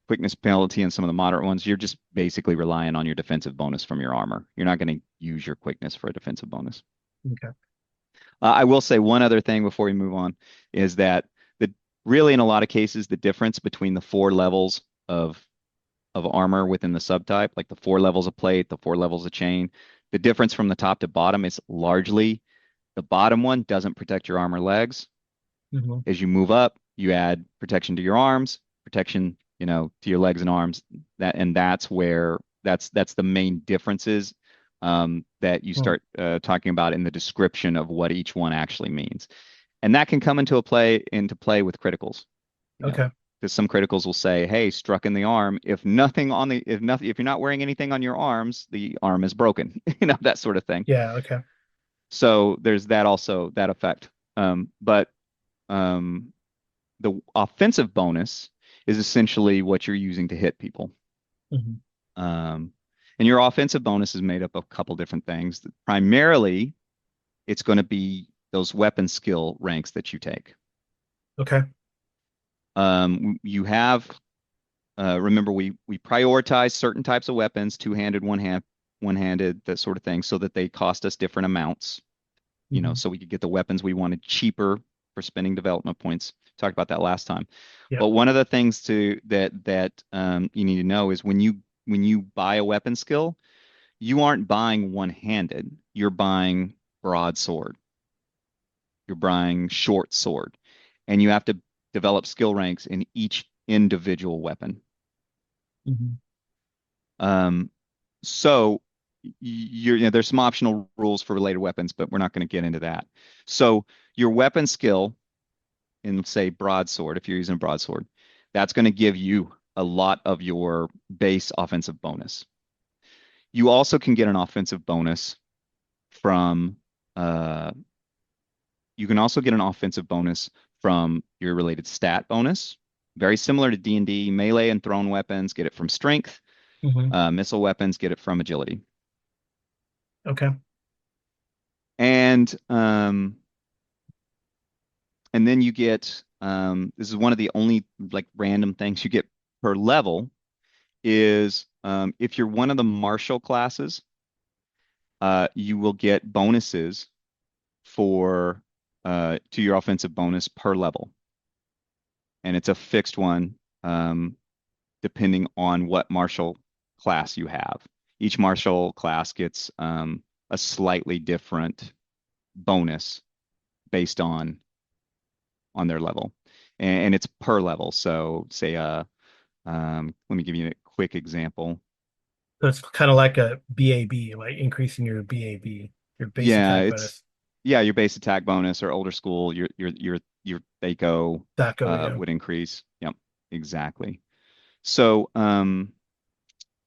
quickness penalty and some of the moderate ones, you're just basically relying on your defensive bonus from your armor. You're not going to use your quickness for a defensive bonus. Okay. I will say one other thing before we move on is that the really in a lot of cases the difference between the four levels of armor within the subtype, like the four levels of plate, the four levels of chain, the difference from the top to bottom is largely the bottom one doesn't protect your armor legs. Hmm. As you move up, you add protection to your arms, protection, to your legs and arms. That's where that's the main differences that you start talking about in the description of what each one actually means. And that can come into play with criticals, you know, Okay. because some criticals will say, "Hey, struck in the arm. If you're not wearing anything on your arms, the arm is broken." That sort of thing. Yeah. Okay. So there's that also that effect. But um, the offensive bonus is essentially what you're using to hit people. Hmm. Um, and your offensive bonus is made up of a couple different things. Primarily, it's going to be those weapon skill ranks that you take. Okay. You have remember we prioritize certain types of weapons, two-handed, one-handed, that sort of thing, so that they cost us different amounts. Hmm. So we could get the weapons we wanted cheaper for spending development points. Talked about that last time. Yep. But one of the things that you need to know is when you buy a weapon skill, you aren't buying one-handed. You're buying broadsword. You're buying short sword, and you have to develop skill ranks in each individual weapon. Hmm. Um, so there's some optional rules for related weapons, but we're not going to get into that. So your weapon skill in, say, broadsword, if you're using a broadsword, that's going to give you a lot of your base offensive bonus. You also can get an offensive bonus from uh, you can also get an offensive bonus from your related stat bonus. Very similar to D&D, melee and thrown weapons get it from strength. Hmm. Missile weapons get it from agility. Okay. And and then you get this is one of the only like random things you get per level is if you're one of the martial classes, you will get bonuses for to your offensive bonus per level, and it's a fixed one depending on what martial class you have. Each martial class gets a slightly different bonus based on their level, and it's per level. So say let me give you a quick example. So it's kind of like a BAB, like increasing your BAB, your base Yeah, attack it's bonus. yeah, your base attack bonus or older school, your Thaco Daco, yeah. would increase. Yep, exactly. So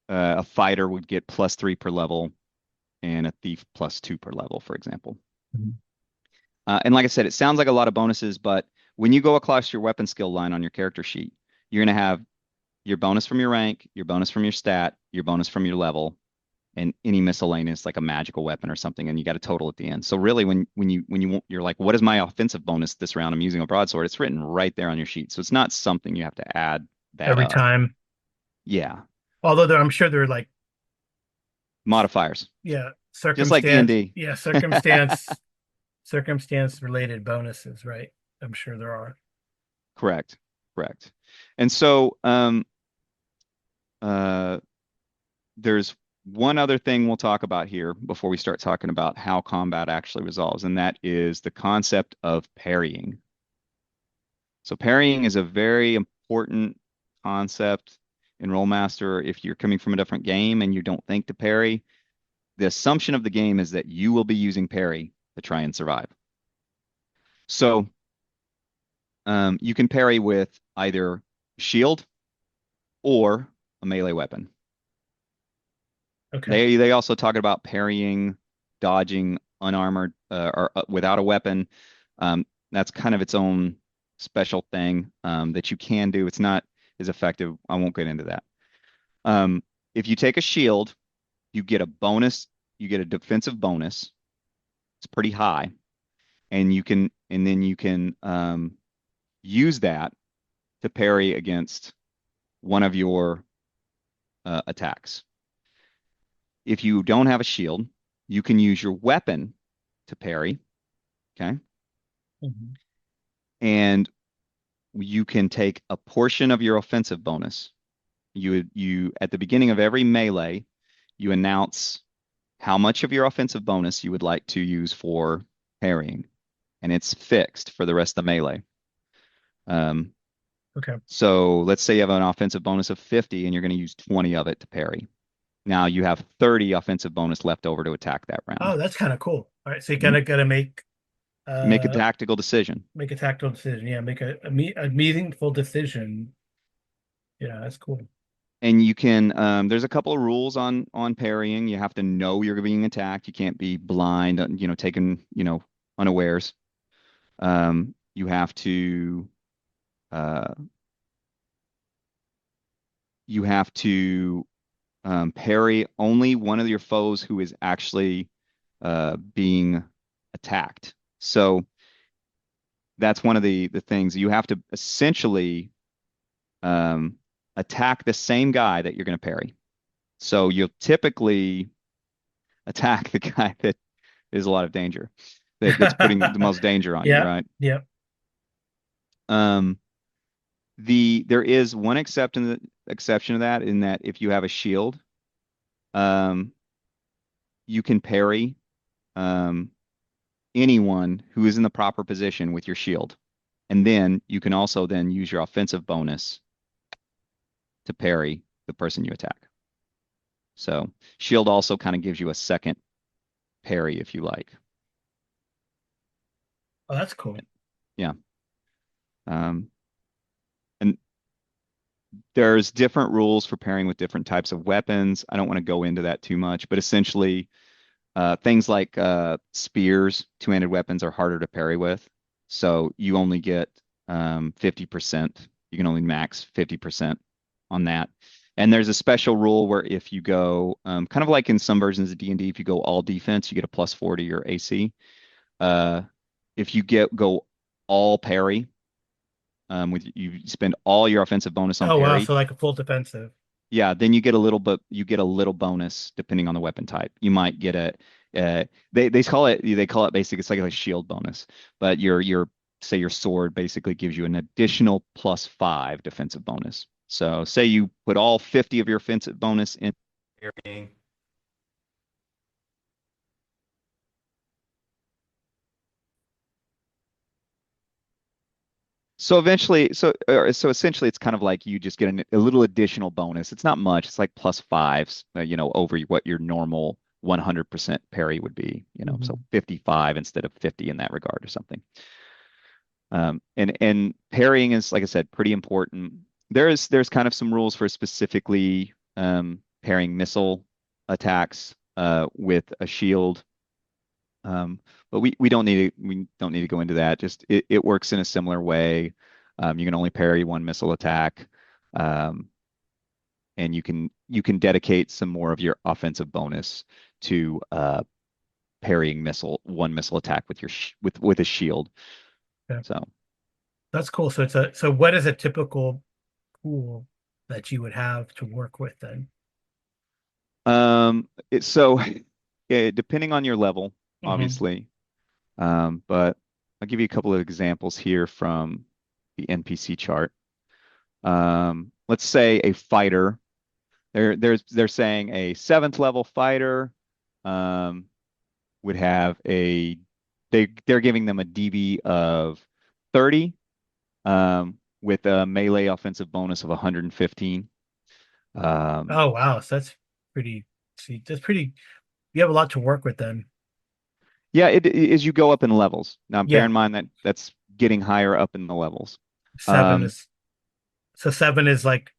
a fighter would get +3 per level, and a thief +2 per level, for example. Mhm. And like I said, it sounds like a lot of bonuses, but when you go across your weapon skill line on your character sheet, you're going to have your bonus from your rank, your bonus from your stat, your bonus from your level, and any miscellaneous like a magical weapon or something, and you got a total at the end. So really, you're like, what is my offensive bonus this round? I'm using a broadsword. It's written right there on your sheet, so it's not something you have to add that Every up. time. Yeah, Although I'm sure they're like, modifiers, yeah, just like D and circumstance, D. yeah, circumstance related bonuses, right? I'm sure there are. Correct, correct. And so, uh, there's one other thing we'll talk about here before we start talking about how combat actually resolves, and that is the concept of parrying. So parrying is a very important concept in Rolemaster. If you're coming from a different game and you don't think to parry, the assumption of the game is that you will be using parry to try and survive. So you can parry with either shield or a melee weapon. Okay. They also talk about parrying, dodging, unarmored or without a weapon. That's kind of its own special thing that you can do. It's not as effective. I won't get into that. Um, if you take a shield, you get a bonus. you get a defensive bonus. It's pretty high, and then you can use that to parry against one of your attacks. If you don't have a shield, you can use your weapon to parry. Okay. Mhm. And you can take a portion of your offensive bonus. You at the beginning of every melee, you announce how much of your offensive bonus you would like to use for parrying, and it's fixed for the rest of the melee. Um, Okay. so let's say you have an offensive bonus of 50 and you're going to use 20 of it to parry. Now you have 30 offensive bonus left over to attack that round. Oh, that's kind of cool. All right, so you Mhm. kind of got to Make a uh tactical decision. make a tactical decision. Yeah, make a meaningful decision. Yeah, that's cool. And you can there's a couple of rules on parrying. You have to know you're being attacked. You can't be blind, taken, unawares. You have to uh you have to parry only one of your foes who is actually being attacked. So that's one of the things you have to essentially um attack the same guy that you're going to parry. So you'll typically attack the guy that is a lot of danger, that's putting the most danger on you, Yeah, right? yeah. Um, there is one exception to that in that if you have a shield, um, you can parry um, anyone who is in the proper position with your shield, and then you can also then use your offensive bonus to parry the person you attack. So shield also kind of gives you a second parry if you like. Oh, that's cool. Yeah. Um, and there's different rules for pairing with different types of weapons. I don't want to go into that too much, but essentially, things like spears, two-handed weapons are harder to parry with. So you only get 50%. You can only max 50% on that. And there's a special rule where if you go, kind of like in some versions of D&D, if you go all defense, you get a +4 to your AC. Uh, if you go all parry, with you spend all your offensive bonus on Oh wow, parry, so like a full defensive. yeah, then you get a little bit, you get a little bonus depending on the weapon type. You might get they call it basically it's like a shield bonus, but your say your sword basically gives you an additional +5 defensive bonus. So say you put all 50 of your offensive bonus in parrying. So essentially, it's kind of like you just get a little additional bonus. It's not much. It's like +5s, over what your normal 100% parry would be. So Mhm. 55 instead of 50 in that regard or something. And parrying is, like I said, pretty important. There's kind of some rules for specifically parrying missile attacks with a shield. But we don't need to go into that. Just it works in a similar way. You can only parry one missile attack, um, and you can dedicate some more of your offensive bonus to parrying one missile attack with your sh with a shield. Yeah, So that's cool. So what is a typical pool that you would have to work with then? it's so yeah, depending on your level, Hmm. obviously. But I'll give you a couple of examples here from the NPC chart. Let's say a fighter. They're saying a seventh level fighter um, would have they're giving them a DB of 30 with a melee offensive bonus of 115. Um, Oh wow, so that's pretty. See, that's pretty. You have a lot to work with then. yeah, as you go up in levels. Now, bear Yeah, in mind that that's getting higher up in the levels. seven Um, is so seven is like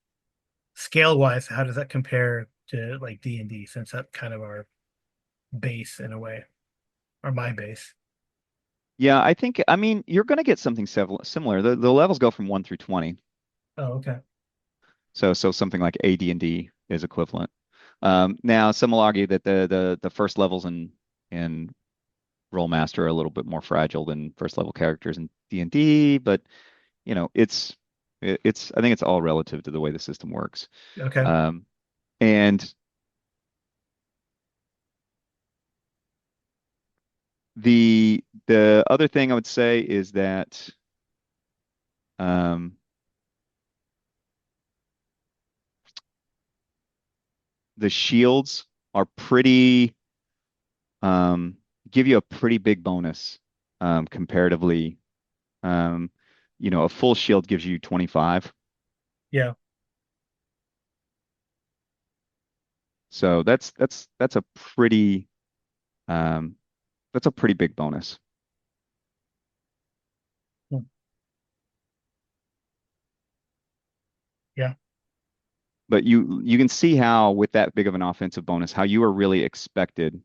scale wise. How does that compare to like D&D since that's kind of our base in a way, or my base? yeah, I mean, you're going to get something similar. The levels go from 1 through 20. Oh, okay. So something like AD&D is equivalent. Now, some will argue that the first levels in Rolemaster are a little bit more fragile than first level characters in D&D, but it's I think it's all relative to the way the system works. Okay. Um, and the other thing I would say is that um, the shields are pretty um, give you a pretty big bonus comparatively. Um, a full shield gives you 25. Yeah. So that's a pretty um, that's a pretty big bonus. Hmm. Yeah. But you can see how with that big of an offensive bonus, how you are really expected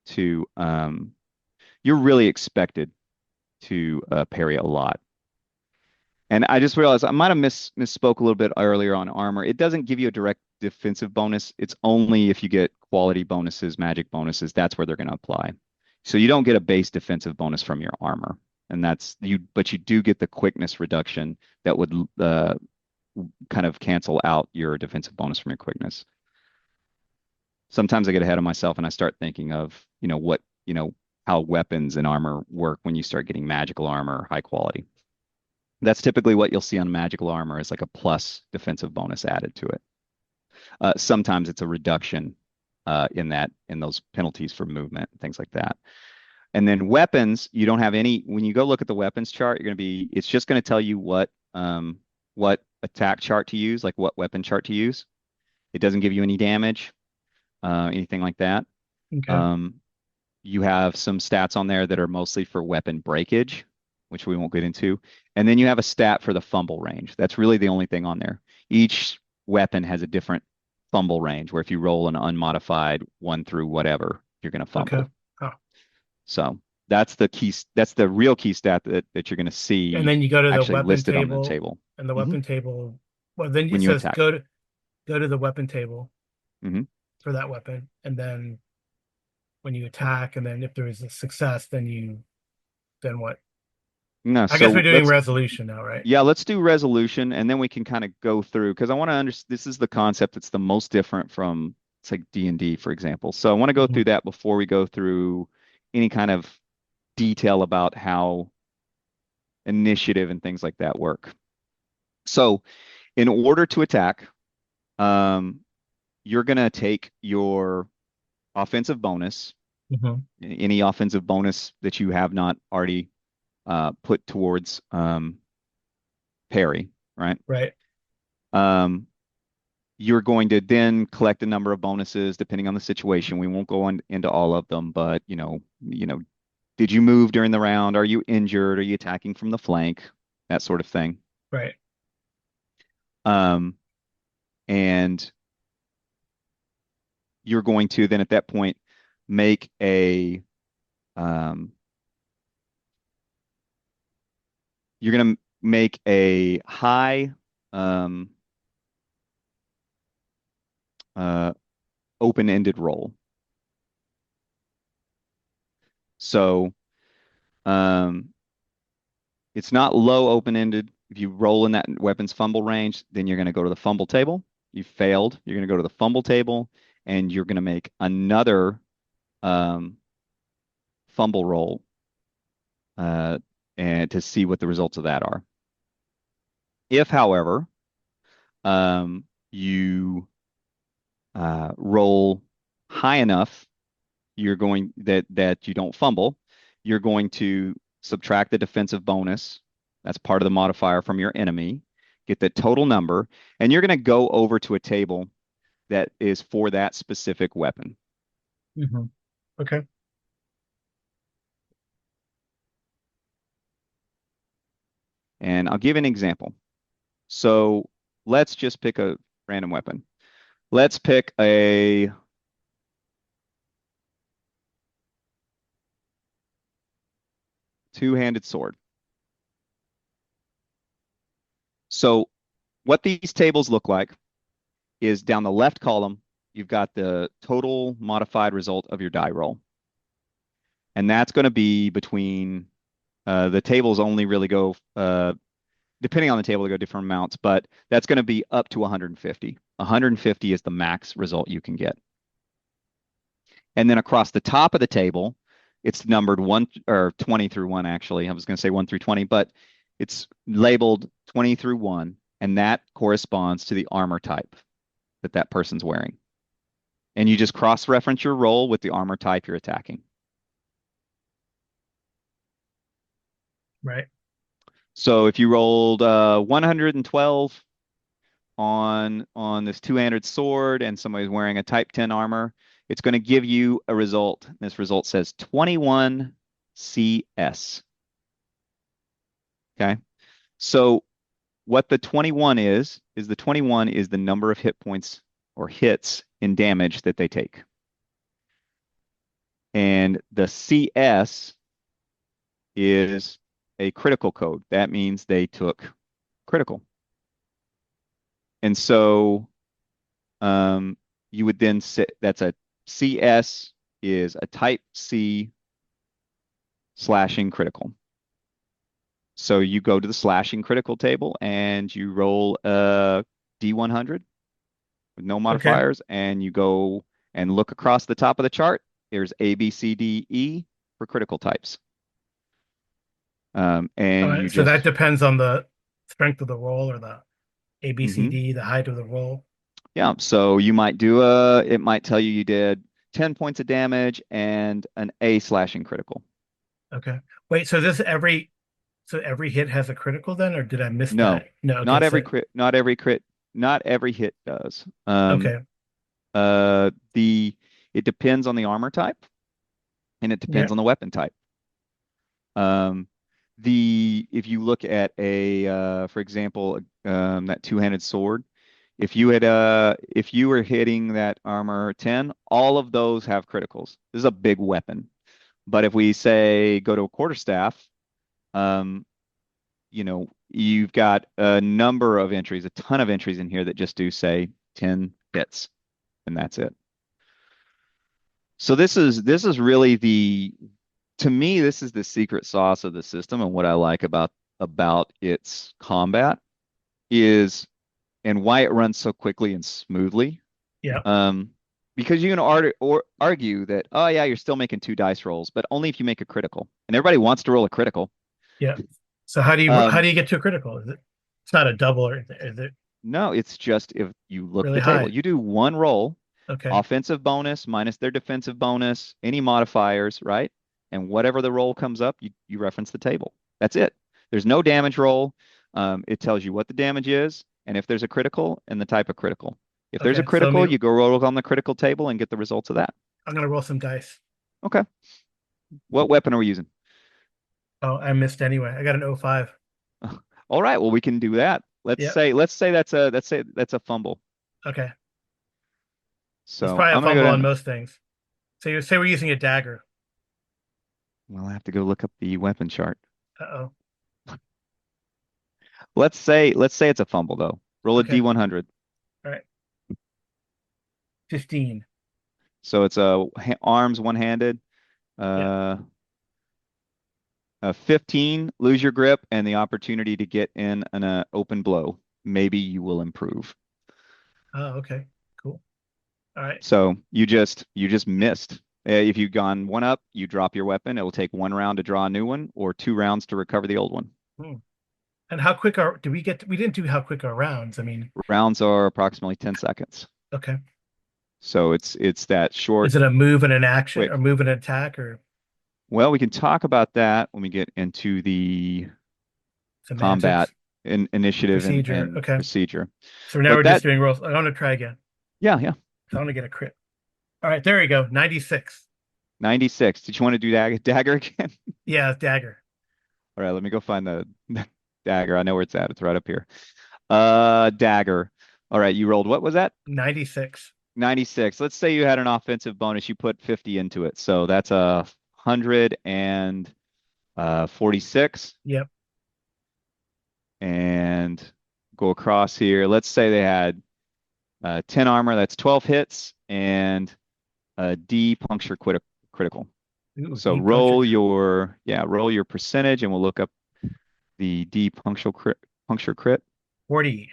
to you're really expected to parry a lot. And I just realized I might have misspoke a little bit earlier on armor. It doesn't give you a direct defensive bonus. It's only if you get quality bonuses, magic bonuses, that's where they're going to apply. So you don't get a base defensive bonus from your armor. And but you do get the quickness reduction that would kind of cancel out your defensive bonus from your quickness. Sometimes I get ahead of myself and I start thinking of, how weapons and armor work when you start getting magical armor, high quality. That's typically what you'll see on magical armor is like a plus defensive bonus added to it. Sometimes it's a reduction in those penalties for movement, things like that. And then weapons, you don't have any. When you go look at the weapons chart, it's just going to tell you what attack chart to use, like what weapon chart to use. It doesn't give you any damage, anything like that. Okay. Um, you have some stats on there that are mostly for weapon breakage, which we won't get into. And then you have a stat for the fumble range. That's really the only thing on there. Each weapon has a different fumble range, where if you roll an unmodified one through whatever, you're going to Okay. fumble. Oh. So that's the real key stat that you're going to And see then you go to the actually weapon listed on the table, table. and the Hmm. weapon table, well, then it When you says attack. go to the weapon table Hmm. for that weapon, and then when you attack, and then if there is a success, then what? No, I guess we're so doing resolution now, right? let's do resolution and then we can kind of go through because I want to understand this is the concept that's the most different from it's like D&D, for example. So I want to go Hmm. through that before we go through any kind of detail about how initiative and things like that work. So in order to attack, um, you're going to take your offensive bonus, Hmm. any offensive bonus that you have not already put towards parry, right? Right. Um, you're going to then collect a number of bonuses depending on the situation. We won't go into all of them, but did you move during the round? Are you injured? Are you attacking from the flank? That sort of thing. Right. Um, and you're going to then at that point make a um, you're going to make a high um, uh, open-ended roll. So um, it's not low open-ended. If you roll in that weapons fumble range, then you're going to go to the fumble table. You failed. You're going to go to the fumble table, and you're going to make another um, fumble roll, uh, and to see what the results of that are. If, however, you roll high enough, you're going that you don't fumble. You're going to subtract the defensive bonus. That's part of the modifier from your enemy. Get the total number, and you're going to go over to a table that is for that specific weapon. Hmm. Okay. And I'll give an example. So let's just pick a random weapon. Let's pick a two-handed sword. So what these tables look like is down the left column, you've got the total modified result of your die roll. And that's going to be between the tables only really go depending on the table, they go different amounts, but that's going to be up to 150. 150 is the max result you can get. And then across the top of the table, it's numbered 1 or 20 through 1, actually. I was going to say 1 through 20, but it's labeled 20 through 1, and that corresponds to the armor type that that person's wearing. And you just cross-reference your roll with the armor type you're attacking. Right. So if you rolled 112 on this two-handed sword and somebody's wearing a type 10 armor, it's going to give you a result. This result says 21 CS. Okay. So what the 21 is the 21 is the number of hit points or hits in damage that they take. And the CS is a critical code. That means they took critical. And so you would then say that's a CS is a type C slashing critical. So you go to the slashing critical table and you roll a D100 with no Okay. modifiers, and you go and look across the top of the chart. There's A, B, C, D, E for critical types. All And you right. So that just, depends on the strength of the roll or the mhm. ABCD, the height of the roll. Yeah. So you might it might tell you did 10 points of damage and an A slashing critical. Okay. Wait, so every hit has a critical then, or did I miss No, that? No, okay, not every so crit, not every hit does. okay. The it depends on the armor type and it Yeah, depends on the weapon type. Um, if you look at for example, that two-handed sword, if you were hitting that armor 10, all of those have criticals. This is a big weapon. But if we say go to a quarterstaff, um, you've got a number of entries, a ton of entries in here that just do say 10 hits, and that's it. So this is really to me, this is the secret sauce of the system, and what I like about its combat is and why it runs so quickly and smoothly. yeah, Um, because you can argue that, oh yeah, you're still making two dice rolls, but only if you make a critical, and everybody wants to roll a critical. yeah. So how do Um, you get to a critical? It's not a double or is it no, it's just if you look at really the table, high? you do one roll, Okay, offensive bonus minus their defensive bonus, any modifiers, right? And whatever the roll comes up, you reference the table. That's it. There's no damage roll. It tells you what the damage is, and if there's a critical and the type of critical. If there's a okay. So critical, you go roll on the critical table and get the results of that. I'm gonna roll some dice. Okay. What weapon are we using? Oh, I missed anyway. I got an O5. All right, well we can do that. Yep. Let's say that's a fumble. Okay. It's So probably a I'm gonna go fumble on down. most things. So you say we're using a dagger. Well, I have to go look up the weapon chart. Uh-oh. Let's say it's a fumble though. Roll a Okay. D100. All right. 15. So it's a arms one-handed. Yeah. Uh, 15, lose your grip and the opportunity to get in an open blow. Maybe you will improve. Oh, okay. Cool. All right. So you just missed. If you've gone one up, you drop your weapon. It will take 1 round to draw a new one, or 2 rounds to recover the old one. Hmm. And how quick are do we get? We didn't do how quick our rounds. I mean, Rounds are approximately 10 seconds. okay. So it's that short, Is it a move and an action or quick. move and an attack or Well, we can talk about that when we get into the combat semantics initiative procedure? and Okay. procedure. So now But we're just that, doing rolls. I want to try again. yeah, yeah. So I want to get a crit. All right. There we go. 96. 96. Did you want to do dagger again? Yeah, dagger. All right, let me go find the dagger. I know where it's at. It's right up here. Dagger. All right, you rolled, what was that? 96. 96. Let's say you had an offensive bonus. You put 50 into it. So that's 146. Yep. And go across here. Let's say they had 10 armor, that's 12 hits, and D puncture critical. Ooh, So deep puncture. roll your percentage, and we'll look up the D puncture crit. 40.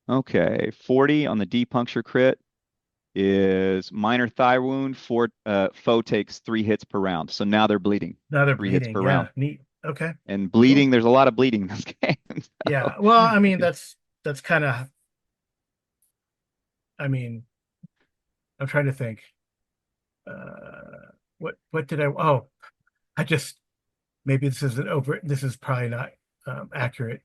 Okay, 40 on the D puncture crit is minor thigh wound. Foe takes 3 hits per round. So now they're bleeding. Now they're 3 hits bleeding. per round. Yeah, neat. Okay, And cool. bleeding, there's a lot of bleeding in this game. So Yeah. Well, I you mean, can, that's kind of. I mean, I'm trying to think. What did I? Oh, I just maybe this isn't over. This is probably not accurate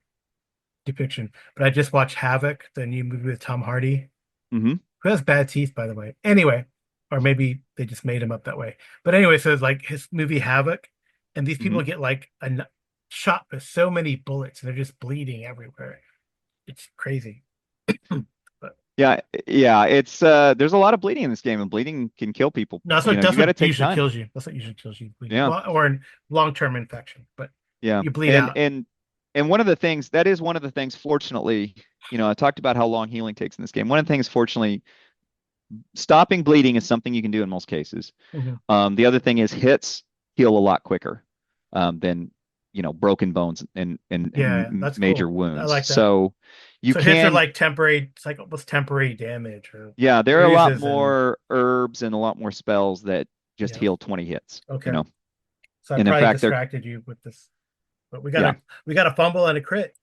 depiction. But I just watched Havoc, the new movie with Tom Hardy, hmm who has bad teeth, by the way. Anyway, or maybe they just made him up that way. But anyway, so it's like his movie Havoc, and these hmm people get like shot with so many bullets, and they're just bleeding everywhere. It's crazy. But Yeah, yeah, it's there's a lot of bleeding in this game, and bleeding can kill people. no, that's You what know, that's you got to what take usually time. kills you. That's what usually kills you, bleeding. Yeah. Well, or in long-term infection, but Yeah. you bleed And out. and and one of the things that is one of the things, fortunately, I talked about how long healing takes in this game. One of the things, fortunately, stopping bleeding is something you can do in most cases. Mhm. The other thing is hits heal a lot quicker than broken bones Yeah, and that's major cool. I wounds. like that. So you So hits are can, like temporary. It's like almost temporary damage or yeah, there are a lot bruises and more herbs and a lot more spells that just yeah. heal 20 hits. Okay. So I And in probably fact, they're distracted you with this, but yeah. we got a fumble and a crit.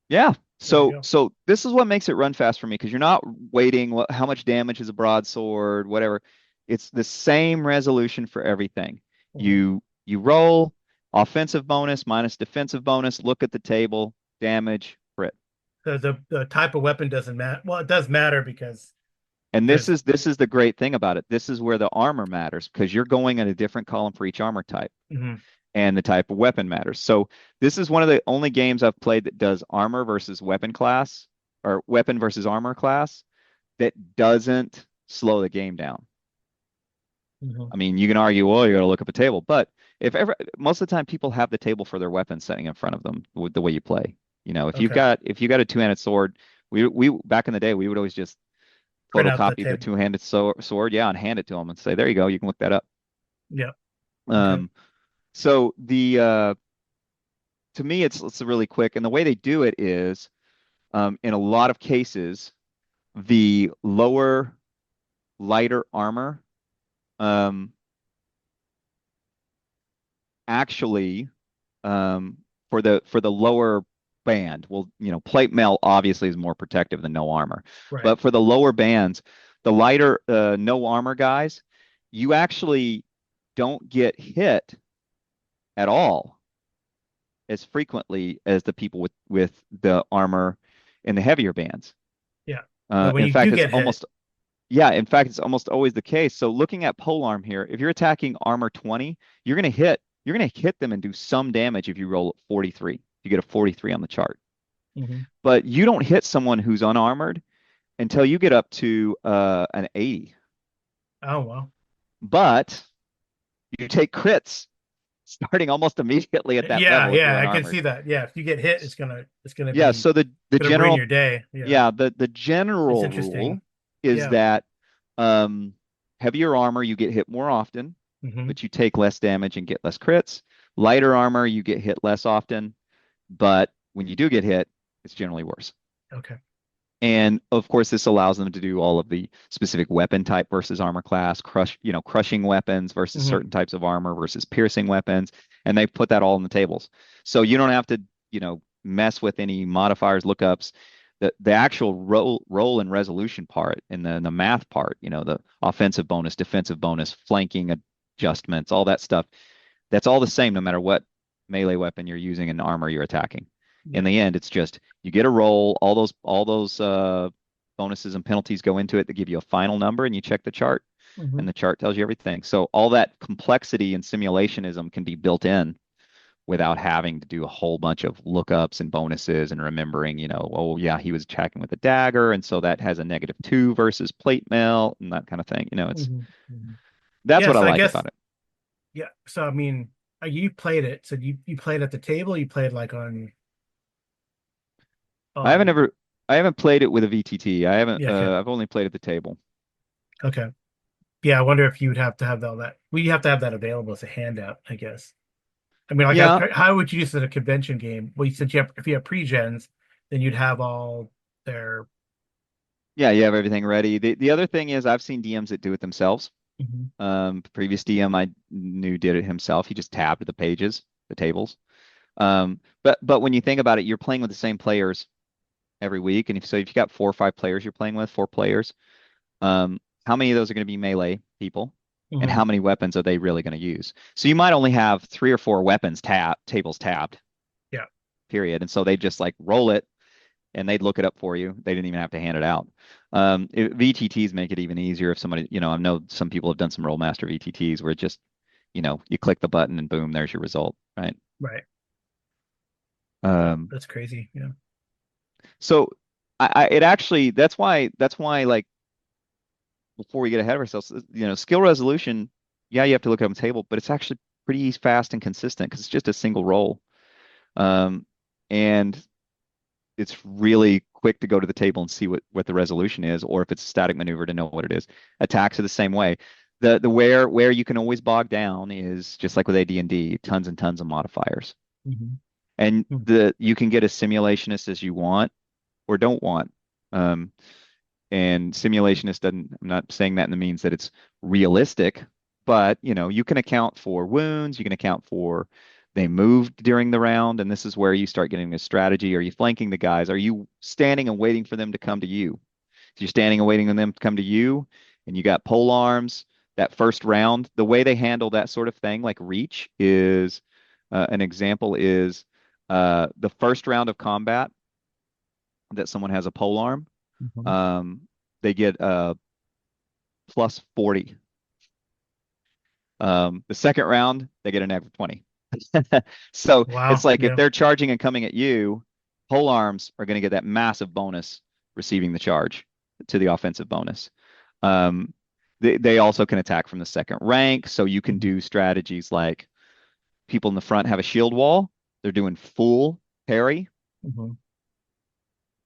Yeah. There we So go. so this is what makes it run fast for me because you're not waiting how much damage is a broadsword, whatever. It's the same resolution for everything. Mhm. You roll offensive bonus minus defensive bonus, look at the table, damage, crit. The type of weapon doesn't matter. Well, it does matter because And this there's is this is the great thing about it. This is where the armor matters because you're going in a different column for each armor type. mhm. And the type of weapon matters. So this is one of the only games I've played that does armor versus weapon class or weapon versus armor class that doesn't slow the game down. Mhm. I mean, you can argue, well, you got to look up a table, but if ever, most of the time people have the table for their weapon setting in front of them with the way you play. Okay. If you got a two-handed sword, we back in the day we would always just Print out the photocopy the table. two-handed sword, yeah, and hand it to them and say, there you go, you can look that up. Yeah. Okay. Um, so the to me, it's really quick, and the way they do it is, in a lot of cases, the lower, lighter armor, um, actually, for the lower band, well, plate mail obviously is more protective than no armor, Right. but for the lower bands, the lighter, no armor guys, you actually don't get hit at all as frequently as the people with the armor in the heavier bands. Yeah. But when In you do fact, get hit, it's almost always the case. So looking at polearm here, if you're attacking armor 20, you're gonna hit them and do some damage if you roll 43. You get a 43 on the chart. mhm. But you don't hit someone who's unarmored until you get up to an 80. Oh well. But you take crits starting almost immediately at that Yeah, level if you're yeah, I can see unarmored. that. Yeah, if you get hit, it's gonna Yeah, be so the gonna ruin general your day. Yeah. yeah, the It's general interesting. rule is Yeah. that um heavier armor you get hit more often, Hmm. but you take less damage and get less crits. Lighter armor you get hit less often, but when you do get hit, it's generally worse. Okay. And of course, this allows them to do all of the specific weapon type versus armor class, crushing weapons versus Hmm. certain types of armor versus piercing weapons, and they've put that all on the tables. So you don't have to, mess with any modifiers, lookups. The actual roll and resolution part and the math part, the offensive bonus, defensive bonus, flanking adjustments, all that stuff, that's all the same no matter what melee weapon you're using and armor you're attacking. In Yeah. the end, it's just you get a roll, all those bonuses and penalties go into it to give you a final number, and you check the chart, Hmm. and the chart tells you everything. So all that complexity and simulationism can be built in without having to do a whole bunch of lookups and bonuses and remembering, oh yeah, he was attacking with a dagger, and so that has a -2 versus plate mail and that kind of thing. It's Hmm. Hmm. that's Yeah, what I so I like guess about it. yeah. So I mean, you played it. So you played at the table. You played like I haven't on ever. I haven't played it with a VTT. I haven't. Yeah, okay, I've only played at the table. okay. Yeah, I wonder if you would have to have all that. Well, you have to have that available as a handout, I guess. I mean, like, Yeah, how would you use it in a convention game? Well, since you have, if you have pre-gens, then you'd have all their. yeah, you have everything ready. The other thing is I've seen DMs that do it themselves. Mhm, Previous DM I knew did it himself. He just tabbed the pages, the tables. But when you think about it, you're playing with the same players every week, and if you got 4 or 5 players you're playing with, 4 players, how many of those are going to be melee people, and mhm. how many weapons are they really going to use? So you might only have 3 or 4 weapons tables tabbed, Yeah. period, and so they just like roll it and they'd look it up for you. They didn't even have to hand it out. VTTs make it even easier if somebody, I know some people have done some Rollmaster VTTs where it just, you click the button and boom, there's your result, right? Right. Wow, Um, that's crazy. Yeah. so it actually, that's why like before we get ahead of ourselves, skill resolution, yeah, you have to look it up on the table, but it's actually pretty fast and consistent because it's just a single roll. Um, and it's really quick to go to the table and see what the resolution is, or if it's a static maneuver to know what it is. Attacks are the same way. The where you can always bog down is just like with AD&D, tons and tons of modifiers. Hmm. And Hmm. you can get as simulationist as you want or don't want. Um, and simulationist doesn't, I'm not saying that in the means that it's realistic, but you can account for wounds, you can account for they moved during the round, and this is where you start getting a strategy. Are you flanking the guys? Are you standing and waiting for them to come to you? If you're standing and waiting on them to come to you, and you got pole arms, that first round, the way they handle that sort of thing, like reach, is an example is the first round of combat that someone has a pole arm, Hmm. um, they get plus 40. The second round, they get a negative 20. So it's Wow. like if Yeah. they're charging and coming at you, pole arms are going to get that massive bonus receiving the charge to the offensive bonus. Um, they also can attack from the second rank, so you can Hmm. do strategies like people in the front have a shield wall. They're doing full parry. Hmm.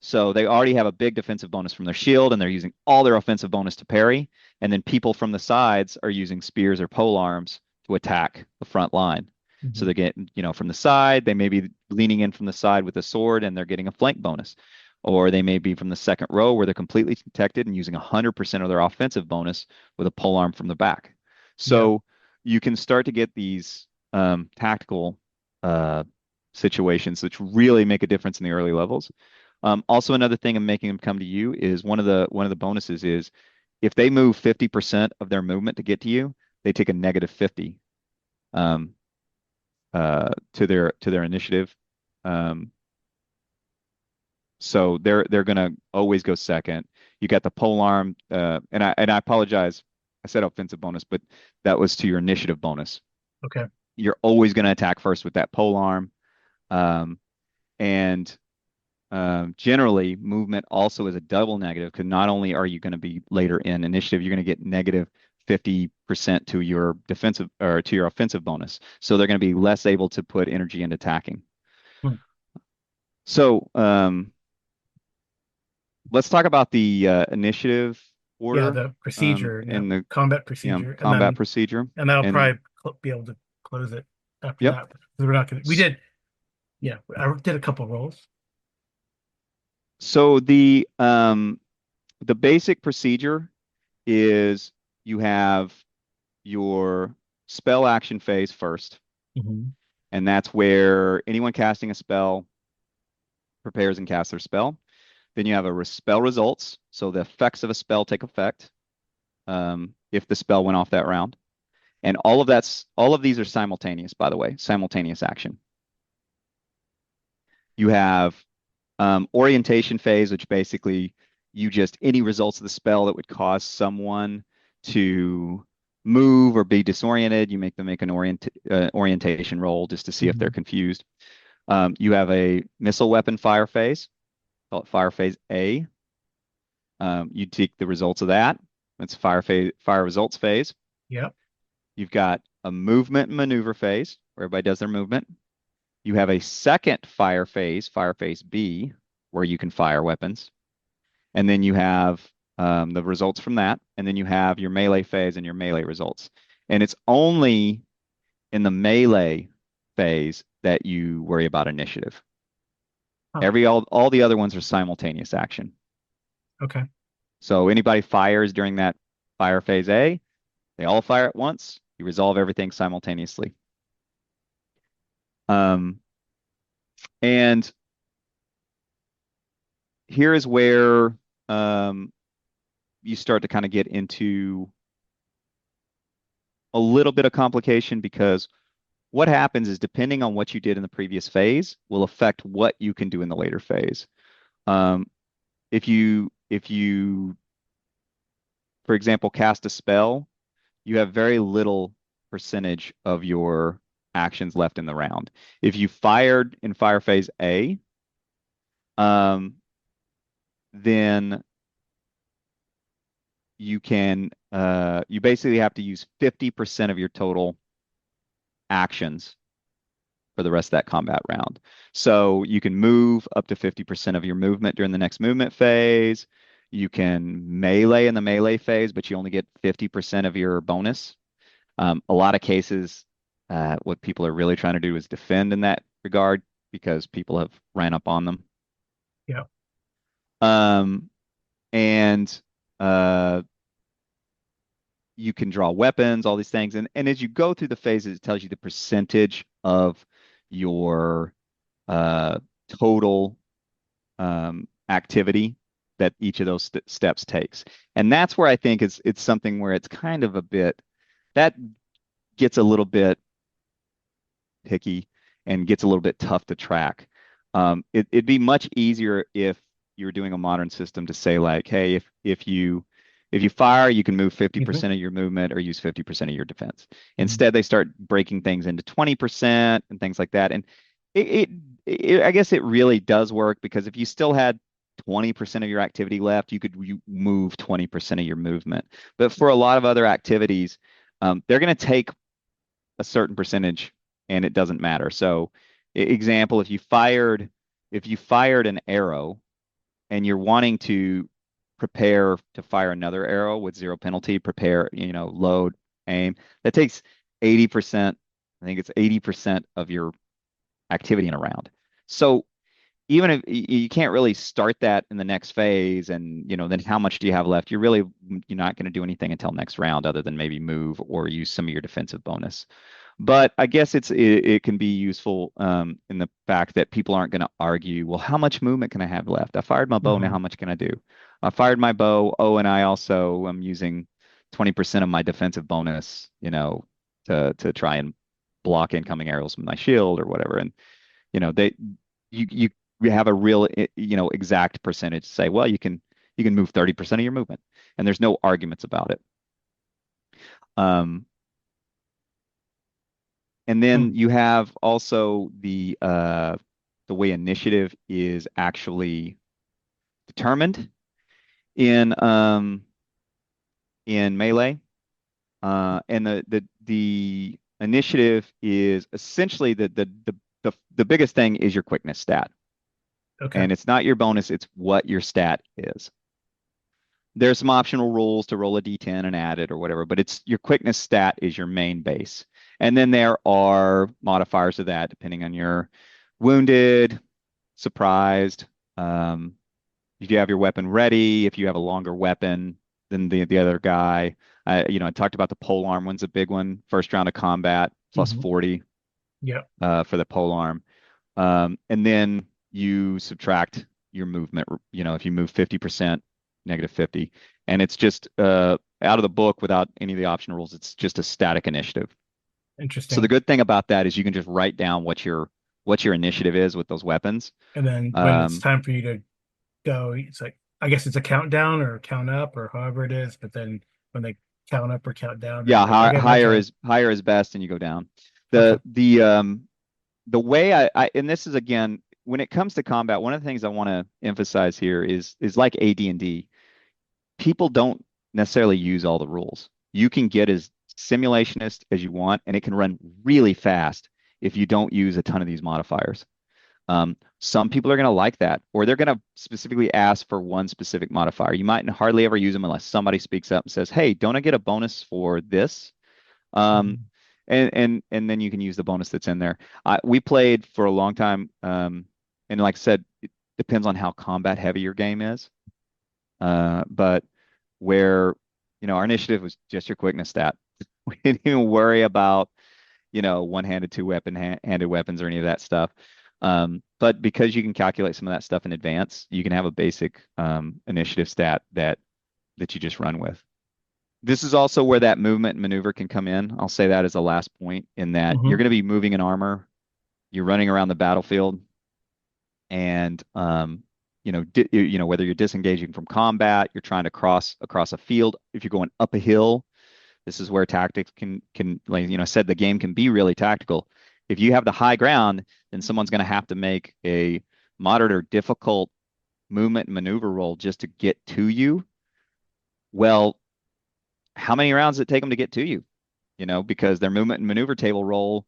So they already have a big defensive bonus from their shield, and they're using all their offensive bonus to parry. And then people from the sides are using spears or pole arms to attack the front line. So Hmm. they're getting, from the side, they may be leaning in from the side with a sword and they're getting a flank bonus. Or they may be from the second row where they're completely protected and using 100% of their offensive bonus with a pole arm from the back. Yeah. So you can start to get these tactical uh, situations which really make a difference in the early levels. Also, another thing of making them come to you is one of the bonuses is if they move 50% of their movement to get to you, they take a negative 50 um, to their initiative. Um, so they're gonna always go second. You got the pole arm, and I apologize. I said offensive bonus, but that was to your initiative bonus. Okay. You're always gonna attack first with that pole arm, um, and generally, movement also is a double negative because not only are you going to be later in initiative, you're going to get negative 50% to your defensive or to your offensive bonus. So they're going to be less able to put energy into attacking. Hmm. So let's talk about the initiative Yeah, order the procedure, yeah, in the combat procedure, combat procedure. and that'll And probably be able to close it after yep. that. Because we're not gonna. We did, yeah. I did a couple rolls. So the basic procedure is you have your spell action phase first, Hmm. and that's where anyone casting a spell prepares and casts their spell. Then you have a spell results, so the effects of a spell take effect if the spell went off that round, and all of these are simultaneous, by the way, simultaneous action. You have orientation phase, which basically you just any results of the spell that would cause someone to move or be disoriented, you make them make an orientation roll just to see if they're Hmm. confused. You have a missile weapon fire phase, call it fire phase A. You take the results of that. That's fire results phase. Yep. You've got a movement and maneuver phase where everybody does their movement. You have a second fire phase B, where you can fire weapons, and then you have the results from that, and then you have your melee phase and your melee results. And it's only in the melee phase that you worry about initiative. Huh. All the other ones are simultaneous action. Okay. So anybody fires during that fire phase A, they all fire at once. You resolve everything simultaneously. Um, and here is where um, you start to kind of get into a little bit of complication because what happens is depending on what you did in the previous phase will affect what you can do in the later phase. Um, if you, for example, cast a spell, you have very little percentage of your actions left in the round. If you fired in fire phase A, um, then you basically have to use 50% of your total actions for the rest of that combat round. So you can move up to 50% of your movement during the next movement phase. You can melee in the melee phase, but you only get 50% of your bonus. A lot of cases, what people are really trying to do is defend in that regard because people have ran up on them. Yeah. Um, and uh, you can draw weapons, all these things. And as you go through the phases, it tells you the percentage of your uh, total activity that each of those steps takes. And that's where I think it's something where it's kind of a bit that gets a little bit picky and gets a little bit tough to track. It'd be much easier if you were doing a modern system to say like, hey, if you fire, you can move Excuse me. 50% of your movement or use 50% of your defense. Mhm. Instead, they start breaking things into 20% and things like that. And it, I guess it really does work because if you still had 20% of your activity left, you move 20% of your movement. But for a lot of other activities, they're going to take a certain percentage and it doesn't matter. So, example, if you fired an arrow and you're wanting to prepare to fire another arrow with zero penalty, prepare, load, aim, that takes 80%. I think it's 80% of your activity in a round. So even if you can't really start that in the next phase and then how much do you have left? You're not going to do anything until next round other than maybe move or use some of your defensive bonus. But I guess it can be useful in the fact that people aren't going to argue, well, how much movement can I have left? I fired my bow, now Mhm. how much can I do? I fired my bow, oh, and I also am using 20% of my defensive bonus, to try and block incoming arrows with my shield or whatever. And they you have a real exact percentage to say, well, you can move 30% of your movement, and there's no arguments about it. Um, And then Mm. you have also the way initiative is actually determined in Melee. And the initiative is essentially the biggest thing is your quickness stat. Okay. And it's not your bonus, it's what your stat is. There's some optional rules to roll a d10 and add it or whatever, but it's your quickness stat is your main base. And then there are modifiers to that depending on your wounded, surprised, if you have your weapon ready, if you have a longer weapon than the other guy. I talked about the pole arm one's a big one. First round of combat plus Hmm. 40 Yeah. for the pole arm. And then you subtract your movement, if you move 50%, negative 50. And it's just out of the book without any of the option rules, it's just a static initiative. So the Interesting. good thing about that is you can just write down what your initiative is with those weapons. And then when it's Um, time for you to go, it's like I guess it's a countdown or count up or however it is. But then when they count up or count down, then yeah, like I get like a higher is best, and you go down. okay. The way and this is again when it comes to combat, one of the things I want to emphasize here is like AD&D. People don't necessarily use all the rules. You can get as simulationist as you want, and it can run really fast if you don't use a ton of these modifiers. Some people are going to like that, or they're going to specifically ask for one specific modifier. You might hardly ever use them unless somebody speaks up and says, "Hey, don't I get a bonus for this?" Um, Mhm. and then you can use the bonus that's in there. We played for a long time, and like I said, it depends on how combat heavy your game is. But where our initiative was just your quickness stat. We didn't even worry about one-handed, two-handed weapons or any of that stuff. But because you can calculate some of that stuff in advance, you can have a basic initiative stat that you just run with. This is also where that movement and maneuver can come in. I'll say that as a last point in that you're Mhm. going to be moving in armor, you're running around the battlefield, and whether you're disengaging from combat, you're trying to cross across a field. If you're going up a hill, this is where tactics can like I said, the game can be really tactical. If you have the high ground, then someone's going to have to make a moderate or difficult movement and maneuver roll just to get to you. Well, how many rounds does it take them to get to you? Because their movement and maneuver table roll,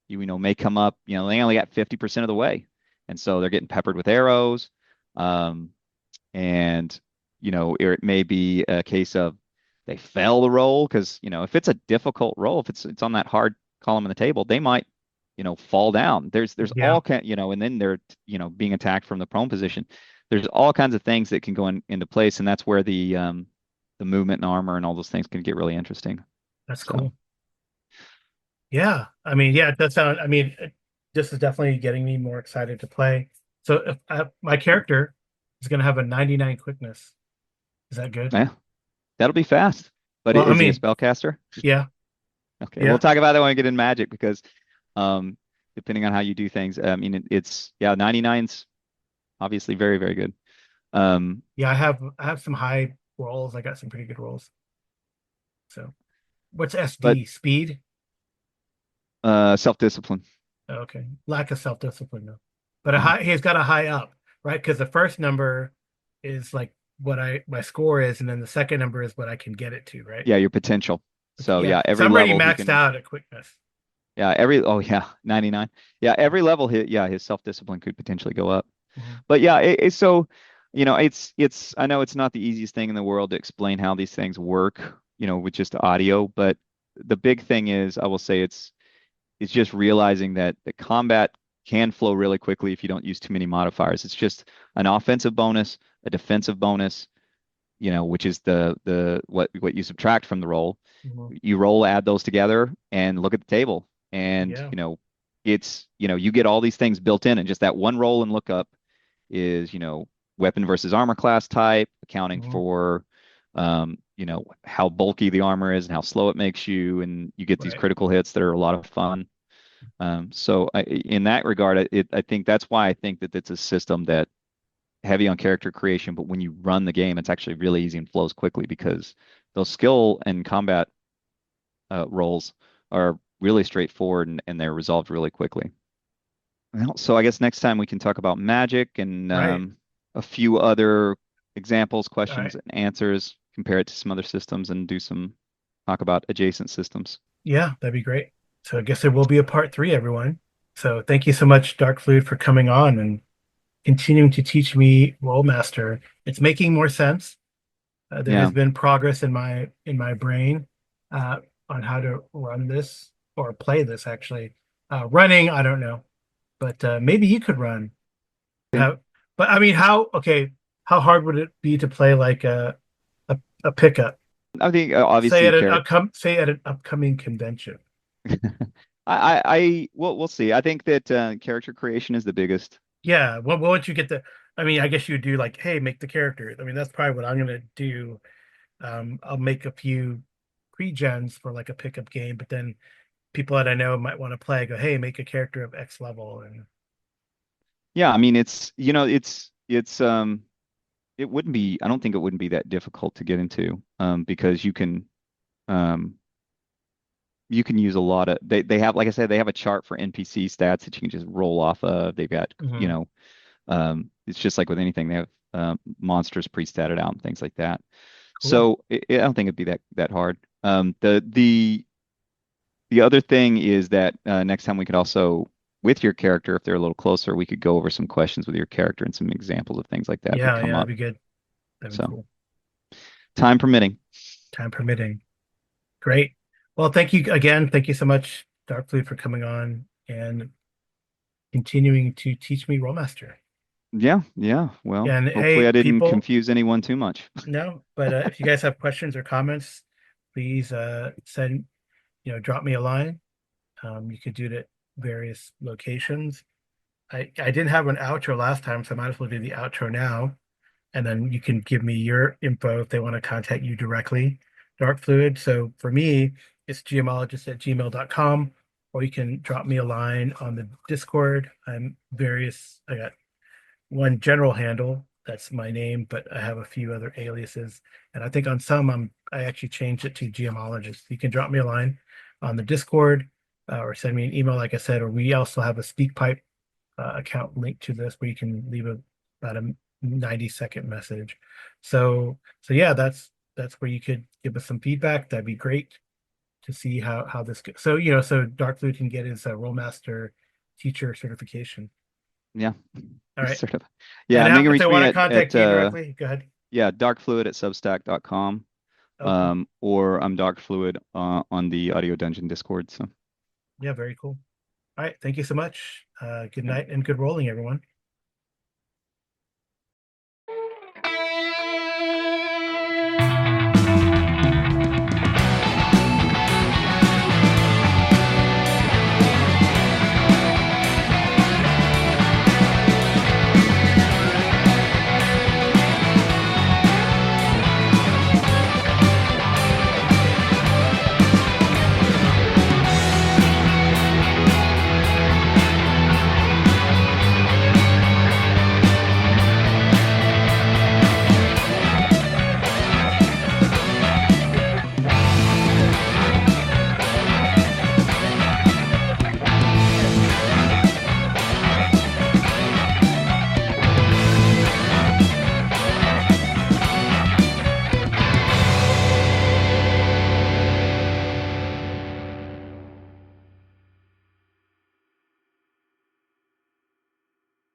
may come up, they only got 50% of the way. And so they're getting peppered with arrows. Um, and, it may be a case of they fail the roll because, if it's a difficult roll, if it's on that hard column in the table, they might, fall down. There's Yeah, all kind, and then they're, being attacked from the prone position. There's all kinds of things that can go into place, and that's where the movement and armor and all those things can get really interesting. that's So. cool. Yeah, I mean, yeah, it does sound. I mean, this is definitely getting me more excited to play. So, if my character is going to have a 99 quickness, is that good? Yeah, that'll be fast. But Well, I is he a mean, spellcaster? yeah, Okay, we'll yeah, talk about that when we get in Magic because um, depending on how you do things, I mean, it's yeah, 99's obviously very, very good. Um, yeah. I have some high rolls. I got some pretty good rolls. So, what's but SD? Speed? self-discipline. Oh, okay, lack of self-discipline though. But a Mhm. high, he's got a high up, right? Because the first number is like what I my score is, and then the second number is what I can get it to, right? Yeah, your potential. Okay, So yeah. yeah, So every I'm already level he maxed can. out at quickness. Yeah, oh yeah, 99. Yeah, every level his self-discipline could potentially go up. Mhm. But yeah, it's so, it's I know it's not the easiest thing in the world to explain how these things work, with just audio, but the big thing is I will say it's just realizing that the combat can flow really quickly if you don't use too many modifiers. It's just an offensive bonus, a defensive bonus, which is what you subtract from the roll. Mhm. You roll, add those together, and look at the table. And Yeah. it's you get all these things built in, and just that one roll and look up is weapon versus armor class type, accounting Mhm. for how bulky the armor is and how slow it makes you, and you get these Right. critical hits that are a lot of fun. So in that regard, I think that's why I think that it's a system that heavy on character creation, but when you run the game, it's actually really easy and flows quickly because those skill and combat roles are really straightforward and they're resolved really quickly. Well, so I guess next time we can talk about magic and Right. a few other examples, All questions, right. and answers, compare it to some other systems, and do some talk about adjacent systems. Yeah, that'd be great. So I guess there will be a part three, everyone. So thank you so much, Darkfluid, for coming on and continuing to teach me Rolemaster. It's making more sense. There has Yeah. been progress in my brain uh, on how to run this or play this. Actually, running, I don't know, but maybe you could run. Okay. How, but I mean, how? Okay, how hard would it be to play like a pickup? I think Say obviously at a an character. say at an upcoming convention. We'll see. I think that character creation is the biggest. Yeah. What would you get the? I mean, I guess you would do like, hey, make the character. I mean, that's probably what I'm gonna do. I'll make a few pre-gens for like a pickup game, but then people that I know might want to play go, hey, make a character of X level. And Yeah, I mean it's it wouldn't be I don't think it wouldn't be that difficult to get into because um you can use a lot of they have like I said they have a chart for NPC stats that you can just roll off of. They've got Mhm. it's just like with anything they have monsters pre-statted out and things like that. Cool. So I don't think it'd be that hard. The other thing is that next time we could also with your character, if they're a little closer, we could go over some questions with your character and some examples of things like that that Yeah, come yeah, that'd up. be good. That'd be So, cool. time permitting. Time permitting. Great. Well, thank you again. Thank you so much, Darkblue, for coming on and continuing to teach me Rolemaster. Yeah, yeah. Well, And hopefully I hey, didn't people, confuse anyone too much. no, but if you guys have questions or comments, please send, drop me a line. You could do it at various locations. I didn't have an outro last time, so I might as well do the outro now. And then you can give me your info if they want to contact you directly, Dark Fluid. So for me, it's geomologist@gmail.com, or you can drop me a line on the Discord. I got one general handle, that's my name, but I have a few other aliases. And I think on some I actually changed it to geomologist. You can drop me a line on the Discord, or send me an email, like I said, or we also have a SpeakPipe account linked to this where you can leave about a 90-second message. So yeah, that's where you could give us some feedback. That'd be great to see how this goes. So so Darkblue can get his Rolemaster teacher certification. Yeah, All right. sort of. Yeah, And and they can if they reach me want to at contact you directly, go ahead. yeah, darkfluid@substack.com. Oh, cool. Or I'm darkfluid on the Audio Dungeon Discord. So Yeah, very cool. All right. Thank you so much. Good yeah. night and good rolling, everyone.